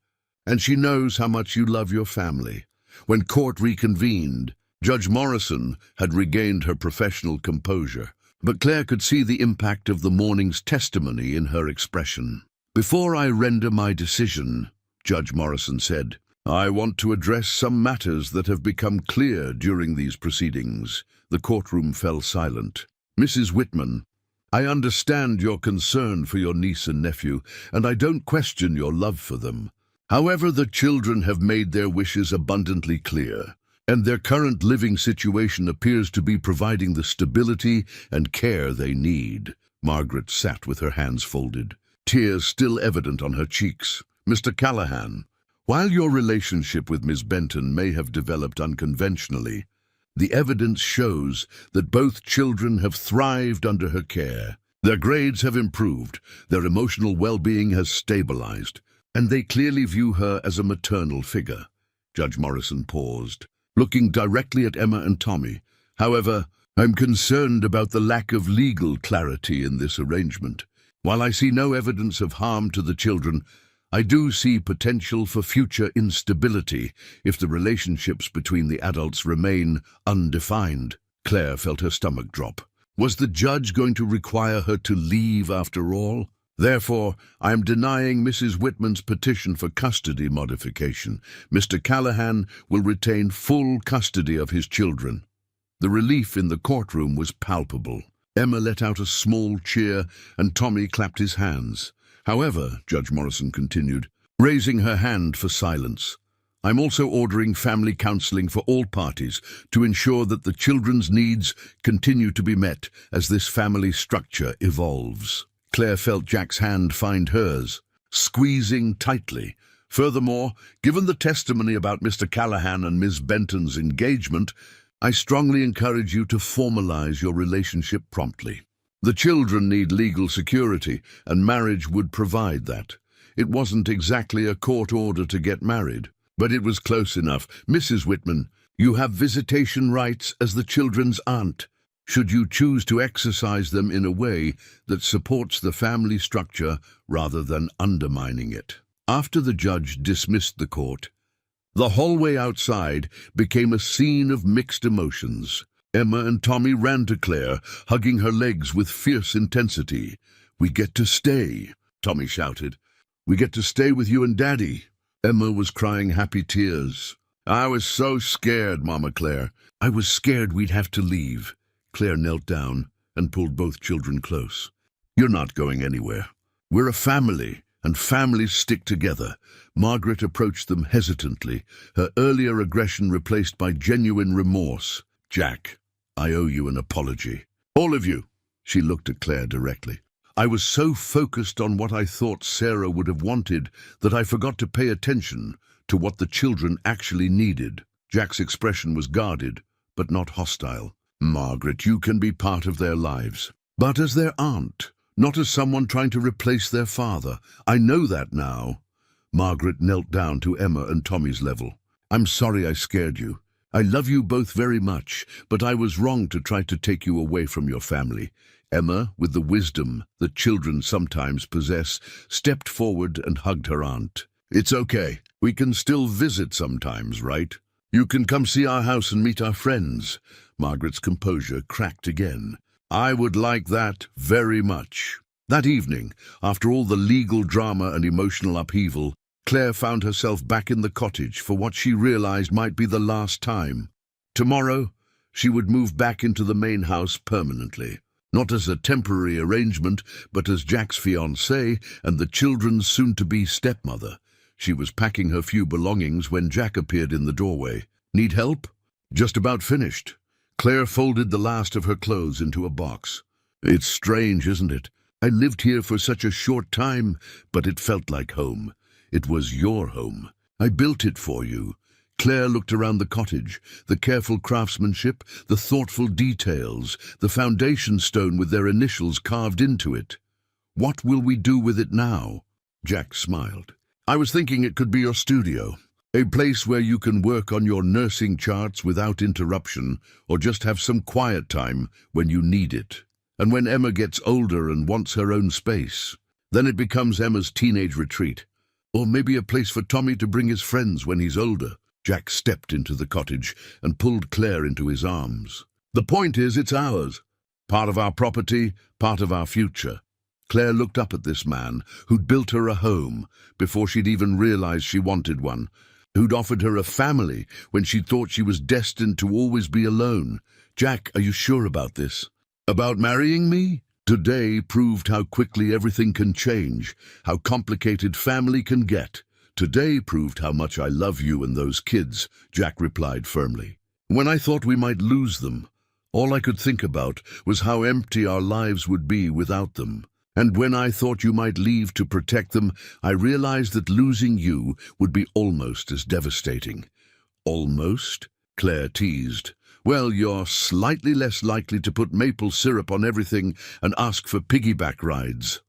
and she knows how much you love your family." When court reconvened, Judge Morrison had regained her professional composure, but Claire could see the impact of the morning's testimony in her expression. "Before I render my decision," Judge Morrison said, "I want to address some matters that have become clear during these proceedings." The courtroom fell silent. "Mrs. Whitman, I understand your concern for your niece and nephew, and I don't question your love for them. However, the children have made their wishes abundantly clear, and their current living situation appears to be providing the stability and care they need." Margaret sat with her hands folded, tears still evident on her cheeks. "Mr. Callahan, while your relationship with Miss Benton may have developed unconventionally, the evidence shows that both children have thrived under her care. Their grades have improved, their emotional well-being has stabilized, and they clearly view her as a maternal figure." Judge Morrison paused, looking directly at Emma and Tommy. "However, I'm concerned about the lack of legal clarity in this arrangement. While I see no evidence of harm to the children, I do see potential for future instability if the relationships between the adults remain undefined." Claire felt her stomach drop. Was the judge going to require her to leave after all? Therefore, I am denying Mrs. Whitman's petition for custody modification. Mr. Callahan will retain full custody of his children. The relief in the courtroom was palpable. Emma let out a small cheer, and Tommy clapped his hands. However, Judge Morrison continued, raising her hand for silence, I'm also ordering family counseling for all parties to ensure that the children's needs continue to be met as this family structure evolves. Claire felt Jack's hand find hers, squeezing tightly. Furthermore, given the testimony about Mr. Callahan and Ms. Benton's engagement, I strongly encourage you to formalize your relationship promptly. The children need legal security, and marriage would provide that. It wasn't exactly a court order to get married, but it was close enough. Mrs. Whitman, you have visitation rights as the children's aunt, should you choose to exercise them in a way that supports the family structure rather than undermining it. After the judge dismissed the court, the hallway outside became a scene of mixed emotions. Emma and Tommy ran to Claire, hugging her legs with fierce intensity. "We get to stay," Tommy shouted. "We get to stay with you and Daddy." Emma was crying happy tears. "I was so scared, Mama Claire. I was scared we'd have to leave." Claire knelt down and pulled both children close. "You're not going anywhere. We're a family, and families stick together." Margaret approached them hesitantly, her earlier aggression replaced by genuine remorse. "Jack, I owe you an apology. All of you." She looked at Claire directly. "I was so focused on what I thought Sarah would have wanted that I forgot to pay attention to what the children actually needed." Jack's expression was guarded, but not hostile. "Margaret, you can be part of their lives, but as their aunt, not as someone trying to replace their father. I know that now." Margaret knelt down to Emma and Tommy's level. "I'm sorry I scared you. I love you both very much, but I was wrong to try to take you away from your family." Emma, with the wisdom that children sometimes possess, stepped forward and hugged her aunt. "It's okay. We can still visit sometimes, right? You can come see our house and meet our friends." Margaret's composure cracked again. "I would like that very much." That evening, after all the legal drama and emotional upheaval, Claire found herself back in the cottage for what she realized might be the last time. Tomorrow, she would move back into the main house permanently. Not as a temporary arrangement, but as Jack's fiancée and the children's soon-to-be stepmother. She was packing her few belongings when Jack appeared in the doorway. "Need help?" "Just about finished." Claire folded the last of her clothes into a box. "It's strange, isn't it? I lived here for such a short time, but it felt like home. It was your home. I built it for you." Claire looked around the cottage, the careful craftsmanship, the thoughtful details, the foundation stone with their initials carved into it. "What will we do with it now?" Jack smiled. "I was thinking it could be your studio, a place where you can work on your nursing charts without interruption, or just have some quiet time when you need it. And when Emma gets older and wants her own space, then it becomes Emma's teenage retreat. Or maybe a place for Tommy to bring his friends when he's older." Jack stepped into the cottage and pulled Claire into his arms. "The point is, it's ours. Part of our property, part of our future." Claire looked up at this man who'd built her a home before she'd even realized she wanted one, who'd offered her a family when she thought she was destined to always be alone. "Jack, are you sure about this? About marrying me?" Today proved how quickly everything can change, how complicated family can get. "Today proved how much I love you and those kids," Jack replied firmly. "When I thought we might lose them, all I could think about was how empty our lives would be without them. And when I thought you might leave to protect them, I realized that losing you would be almost as devastating." "Almost?" Claire teased. "Well, you're slightly less likely to put maple syrup on everything and ask for piggyback rides."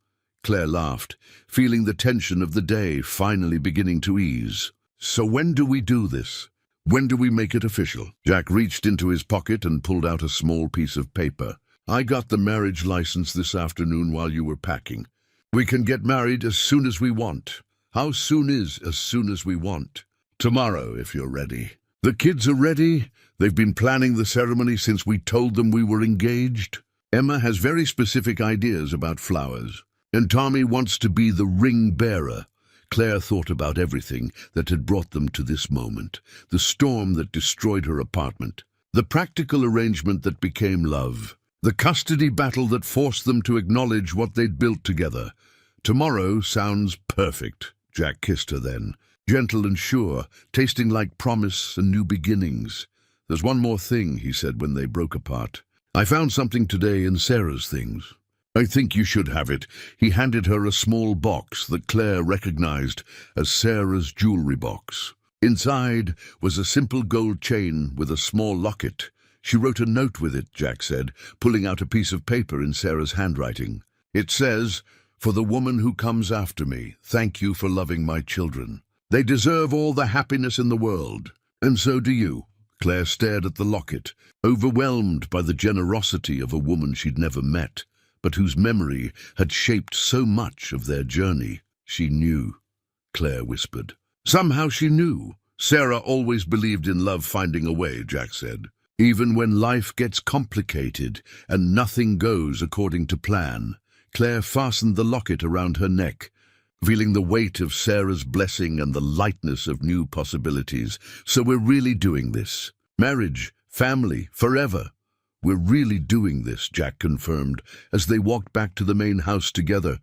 Claire laughed, feeling the tension of the day finally beginning to ease. "So when do we do this? When do we make it official?" Jack reached into his pocket and pulled out a small piece of paper. "I got the marriage license this afternoon while you were packing. We can get married as soon as we want." "How soon is as soon as we want?" "Tomorrow, if you're ready." "The kids are ready? They've been planning the ceremony since we told them we were engaged?" Emma has very specific ideas about flowers, and Tommy wants to be the ring bearer. Claire thought about everything that had brought them to this moment, the storm that destroyed her apartment, the practical arrangement that became love, the custody battle that forced them to acknowledge what they'd built together. Tomorrow sounds perfect, Jack kissed her then, gentle and sure, tasting like promise and new beginnings. There's one more thing, he said when they broke apart. I found something today in Sarah's things. I think you should have it. He handed her a small box that Claire recognized as Sarah's jewelry box. Inside was a simple gold chain with a small locket. She wrote a note with it, Jack said, pulling out a piece of paper in Sarah's handwriting. It says, "For the woman who comes after me, thank you for loving my children. They deserve all the happiness in the world, and so do you." Claire stared at the locket, overwhelmed by the generosity of a woman she'd never met, but whose memory had shaped so much of their journey. She knew, Claire whispered. Somehow she knew. Sarah always believed in love finding a way, Jack said. Even when life gets complicated and nothing goes according to plan. Claire fastened the locket around her neck, feeling the weight of Sarah's blessing and the lightness of new possibilities. So we're really doing this. Marriage, family, forever. We're really doing this, Jack confirmed, as they walked back to the main house together.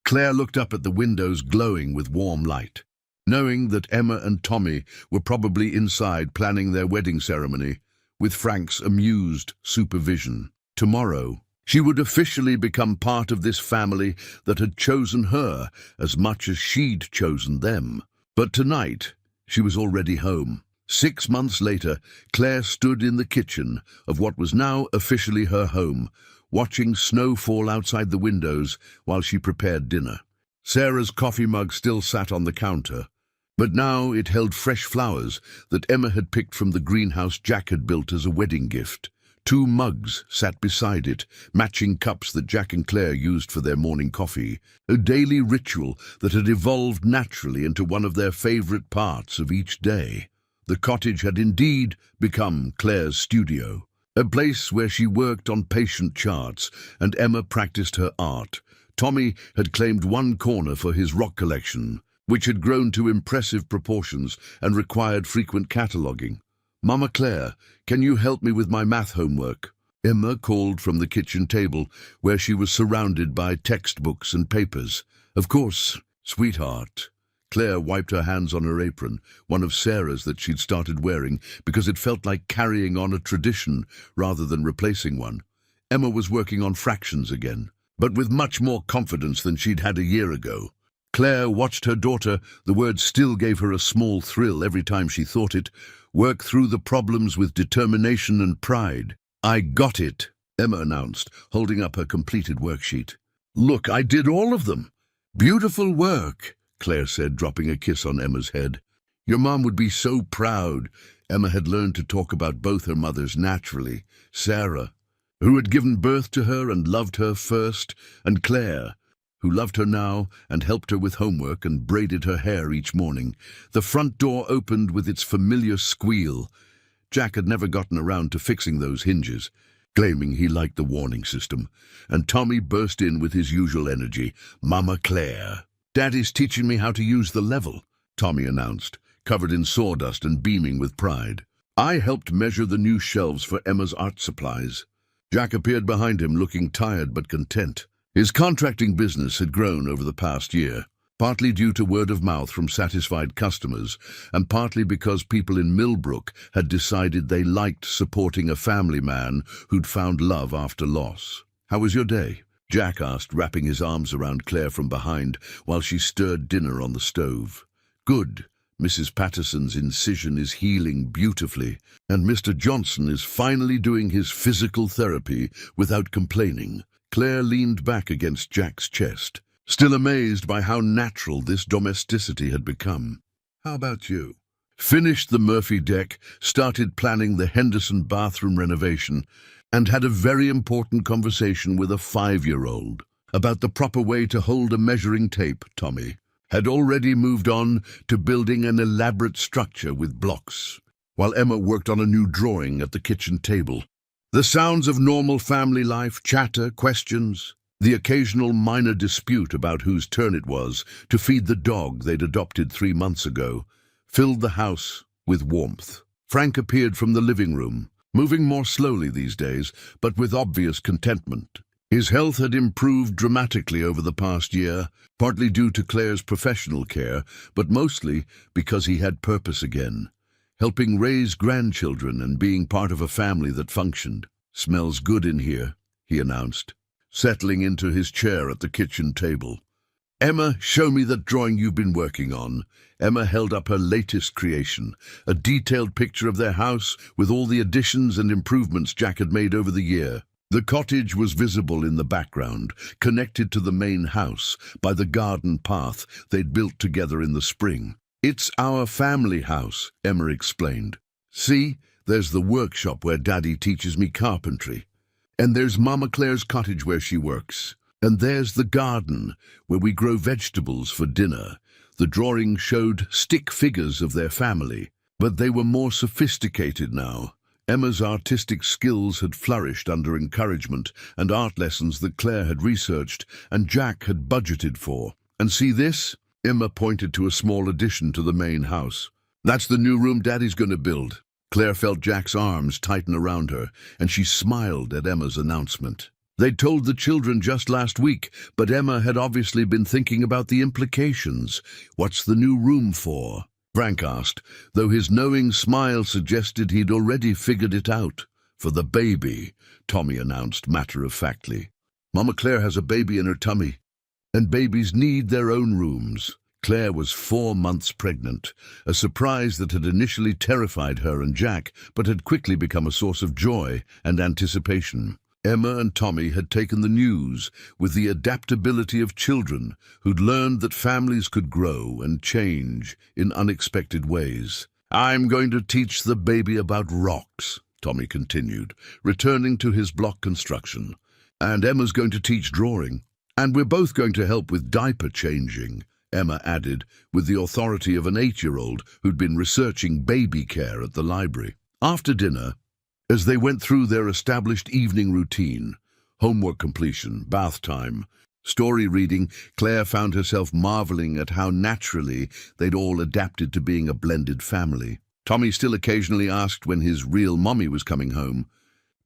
Claire looked up at the windows glowing with warm light. Knowing that Emma and Tommy were probably inside planning their wedding ceremony, with Frank's amused supervision. Tomorrow, she would officially become part of this family that had chosen her as much as she'd chosen them. But tonight, she was already home. 6 months later, Claire stood in the kitchen of what was now officially her home, watching snow fall outside the windows while she prepared dinner. Sarah's coffee mug still sat on the counter, but now it held fresh flowers that Emma had picked from the greenhouse Jack had built as a wedding gift. 2 mugs sat beside it, matching cups that Jack and Claire used for their morning coffee, a daily ritual that had evolved naturally into one of their favorite parts of each day. The cottage had indeed become Claire's studio, a place where she worked on patient charts and Emma practiced her art. Tommy had claimed one corner for his rock collection, which had grown to impressive proportions and required frequent cataloguing. "Mama Claire, can you help me with my math homework?" Emma called from the kitchen table, where she was surrounded by textbooks and papers. "Of course, sweetheart." Claire wiped her hands on her apron, one of Sarah's that she'd started wearing because it felt like carrying on a tradition rather than replacing one. Emma was working on fractions again, but with much more confidence than she'd had a year ago. Claire watched her daughter, the word still gave her a small thrill every time she thought it, work through the problems with determination and pride. "I got it," Emma announced, holding up her completed worksheet. "Look, I did all of them." "Beautiful work," Claire said, dropping a kiss on Emma's head. "Your mom would be so proud." Emma had learned to talk about both her mothers naturally. Sarah, who had given birth to her and loved her first, and Claire, who loved her now and helped her with homework and braided her hair each morning. The front door opened with its familiar squeal. Jack had never gotten around to fixing those hinges, claiming he liked the warning system, and Tommy burst in with his usual energy. "Mama Claire." "Daddy's teaching me how to use the level," Tommy announced, covered in sawdust and beaming with pride. "I helped measure the new shelves for Emma's art supplies." Jack appeared behind him, looking tired but content. His contracting business had grown over the past year, partly due to word of mouth from satisfied customers, and partly because people in Millbrook had decided they liked supporting a family man who'd found love after loss. "How was your day?" Jack asked, wrapping his arms around Claire from behind while she stirred dinner on the stove. "Good. Mrs. Patterson's incision is healing beautifully, and Mr. Johnson is finally doing his physical therapy without complaining." Claire leaned back against Jack's chest, still amazed by how natural this domesticity had become. "How about you?" Finished the Murphy deck, started planning the Henderson bathroom renovation, and had a very important conversation with a 5-year-old about the proper way to hold a measuring tape. Tommy had already moved on to building an elaborate structure with blocks, while Emma worked on a new drawing at the kitchen table. The sounds of normal family life, chatter, questions, the occasional minor dispute about whose turn it was to feed the dog they'd adopted 3 months ago, filled the house with warmth. Frank appeared from the living room, moving more slowly these days, but with obvious contentment. His health had improved dramatically over the past year, partly due to Claire's professional care, but mostly because he had purpose again, helping raise grandchildren and being part of a family that functioned. "Smells good in here," he announced, settling into his chair at the kitchen table. "Emma, show me that drawing you've been working on." Emma held up her latest creation, a detailed picture of their house with all the additions and improvements Jack had made over the year. The cottage was visible in the background, connected to the main house by the garden path they'd built together in the spring. "It's our family house," Emma explained. "See, there's the workshop where Daddy teaches me carpentry. And there's Mama Claire's cottage where she works. And there's the garden, where we grow vegetables for dinner." The drawing showed stick figures of their family, but they were more sophisticated now. Emma's artistic skills had flourished under encouragement and art lessons that Claire had researched and Jack had budgeted for. "And see this?" Emma pointed to a small addition to the main house. "That's the new room Daddy's going to build." Claire felt Jack's arms tighten around her, and she smiled at Emma's announcement. They'd told the children just last week, but Emma had obviously been thinking about the implications. "What's the new room for?" Frank asked, though his knowing smile suggested he'd already figured it out. "For the baby," Tommy announced matter-of-factly. "Mama Claire has a baby in her tummy, and babies need their own rooms." Claire was 4 months pregnant, a surprise that had initially terrified her and Jack, but had quickly become a source of joy and anticipation. Emma and Tommy had taken the news with the adaptability of children who'd learned that families could grow and change in unexpected ways. "I'm going to teach the baby about rocks," Tommy continued, returning to his block construction. "And Emma's going to teach drawing. And we're both going to help with diaper changing," Emma added, with the authority of an 8-year-old who'd been researching baby care at the library. After dinner, as they went through their established evening routine, homework completion, bath time, story reading, Claire found herself marveling at how naturally they'd all adapted to being a blended family. Tommy still occasionally asked when his real mommy was coming home,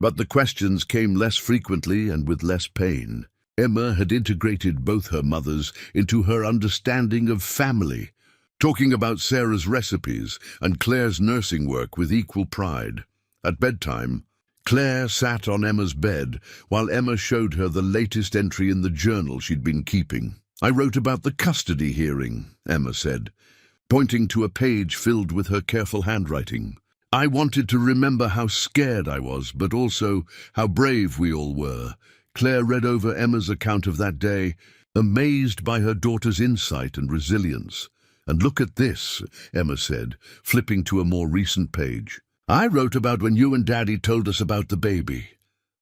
but the questions came less frequently and with less pain. Emma had integrated both her mothers into her understanding of family, talking about Sarah's recipes and Claire's nursing work with equal pride. At bedtime, Claire sat on Emma's bed while Emma showed her the latest entry in the journal she'd been keeping. "I wrote about the custody hearing," Emma said, pointing to a page filled with her careful handwriting. "I wanted to remember how scared I was, but also how brave we all were." Claire read over Emma's account of that day, amazed by her daughter's insight and resilience. "And look at this," Emma said, flipping to a more recent page. "I wrote about when you and Daddy told us about the baby."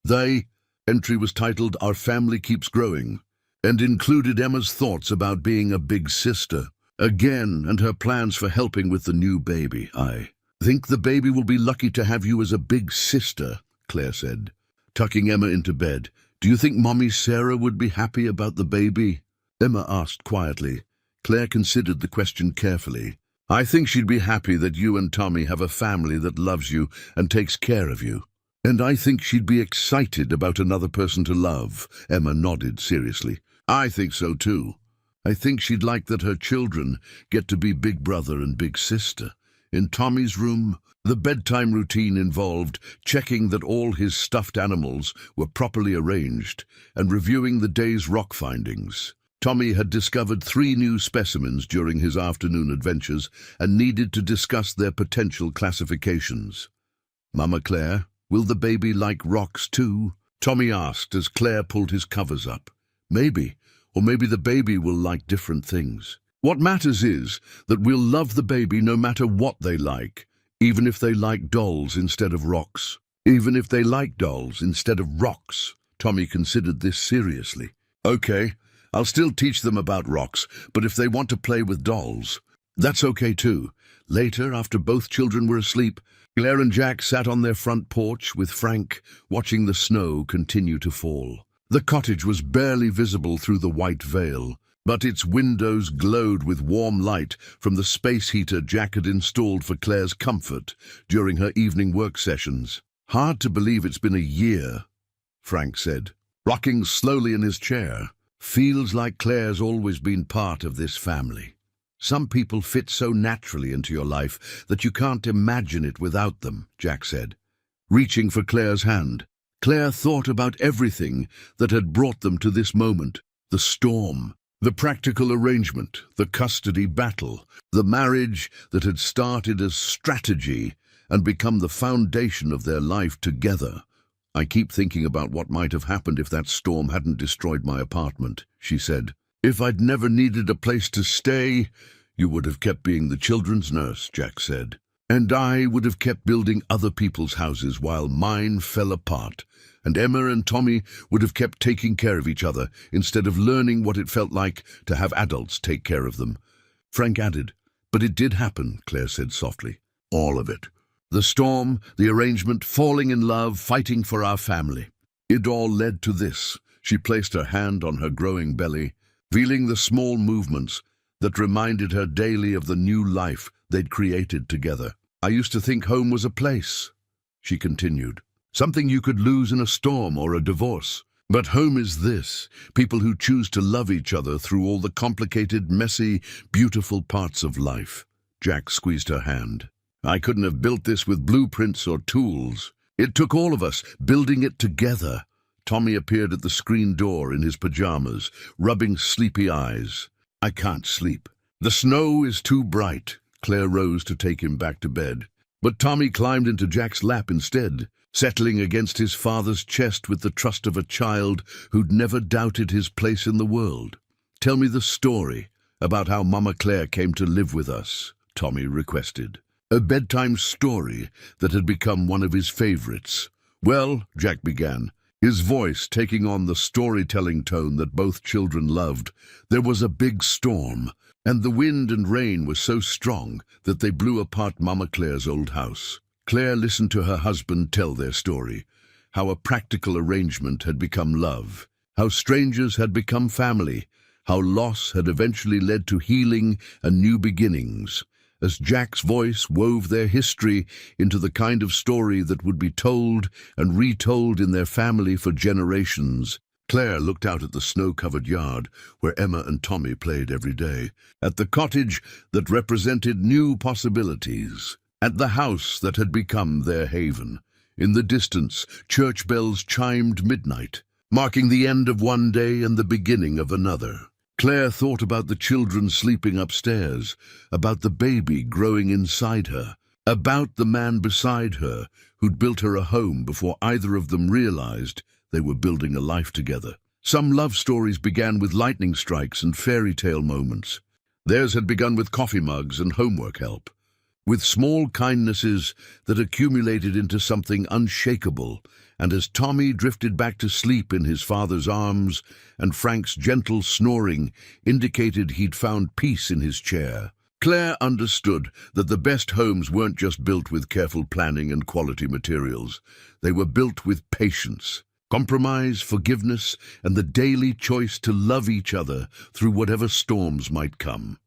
The entry was titled "Our Family Keeps Growing," and included Emma's thoughts about being a big sister again and her plans for helping with the new baby. "I think the baby will be lucky to have you as a big sister," Claire said, tucking Emma into bed. "Do you think Mommy Sarah would be happy about the baby?" Emma asked quietly. Claire considered the question carefully. "I think she'd be happy that you and Tommy have a family that loves you and takes care of you. And I think she'd be excited about another person to love." Emma nodded seriously. "I think so too. I think she'd like that her children get to be big brother and big sister." In Tommy's room, the bedtime routine involved checking that all his stuffed animals were properly arranged and reviewing the day's rock findings. Tommy had discovered 3 new specimens during his afternoon adventures and needed to discuss their potential classifications. "Mama Claire, will the baby like rocks too?" Tommy asked as Claire pulled his covers up. "Maybe, or maybe the baby will like different things. What matters is that we'll love the baby no matter what they like, even if they like dolls instead of rocks." "Even if they like dolls instead of rocks." Tommy considered this seriously. "Okay. I'll still teach them about rocks, but if they want to play with dolls, that's okay too." Later, after both children were asleep, Claire and Jack sat on their front porch with Frank, watching the snow continue to fall. The cottage was barely visible through the white veil, but its windows glowed with warm light from the space heater Jack had installed for Claire's comfort during her evening work sessions. "Hard to believe it's been a year," Frank said, rocking slowly in his chair. "Feels like Claire's always been part of this family. Some people fit so naturally into your life that you can't imagine it without them," Jack said, reaching for Claire's hand. Claire thought about everything that had brought them to this moment: the storm, the practical arrangement, the custody battle, the marriage that had started as strategy and become the foundation of their life together. "I keep thinking about what might have happened if that storm hadn't destroyed my apartment," she said. "If I'd never needed a place to stay, you would have kept being the children's nurse," Jack said. "And I would have kept building other people's houses while mine fell apart. And Emma and Tommy would have kept taking care of each other instead of learning what it felt like to have adults take care of them." Frank added, "But it did happen," Claire said softly. "All of it. The storm, the arrangement, falling in love, fighting for our family. It all led to this." She placed her hand on her growing belly, feeling the small movements that reminded her daily of the new life they'd created together. "I used to think home was a place," she continued, "something you could lose in a storm or a divorce. But home is this: people who choose to love each other through all the complicated, messy, beautiful parts of life." Jack squeezed her hand. "I couldn't have built this with blueprints or tools. It took all of us building it together." Tommy appeared at the screen door in his pajamas, rubbing sleepy eyes. "I can't sleep. The snow is too bright." Claire rose to take him back to bed, but Tommy climbed into Jack's lap instead, settling against his father's chest with the trust of a child who'd never doubted his place in the world. "Tell me the story about how Mama Claire came to live with us," Tommy requested. A bedtime story that had become one of his favorites. "Well," Jack began, his voice taking on the storytelling tone that both children loved, "there was a big storm, and the wind and rain were so strong that they blew apart Mama Claire's old house." Claire listened to her husband tell their story, how a practical arrangement had become love, how strangers had become family, how loss had eventually led to healing and new beginnings. As Jack's voice wove their history into the kind of story that would be told and retold in their family for generations, Claire looked out at the snow-covered yard where Emma and Tommy played every day, at the cottage that represented new possibilities, at the house that had become their haven. In the distance, church bells chimed midnight, marking the end of one day and the beginning of another. Claire thought about the children sleeping upstairs, about the baby growing inside her, about the man beside her who'd built her a home before either of them realized they were building a life together. Some love stories began with lightning strikes and fairy tale moments. Theirs had begun with coffee mugs and homework help, with small kindnesses that accumulated into something unshakable. And as Tommy drifted back to sleep in his father's arms, and Frank's gentle snoring indicated he'd found peace in his chair, Claire understood that the best homes weren't just built with careful planning and quality materials. They were built with patience, compromise, forgiveness, and the daily choice to love each other through whatever storms might come.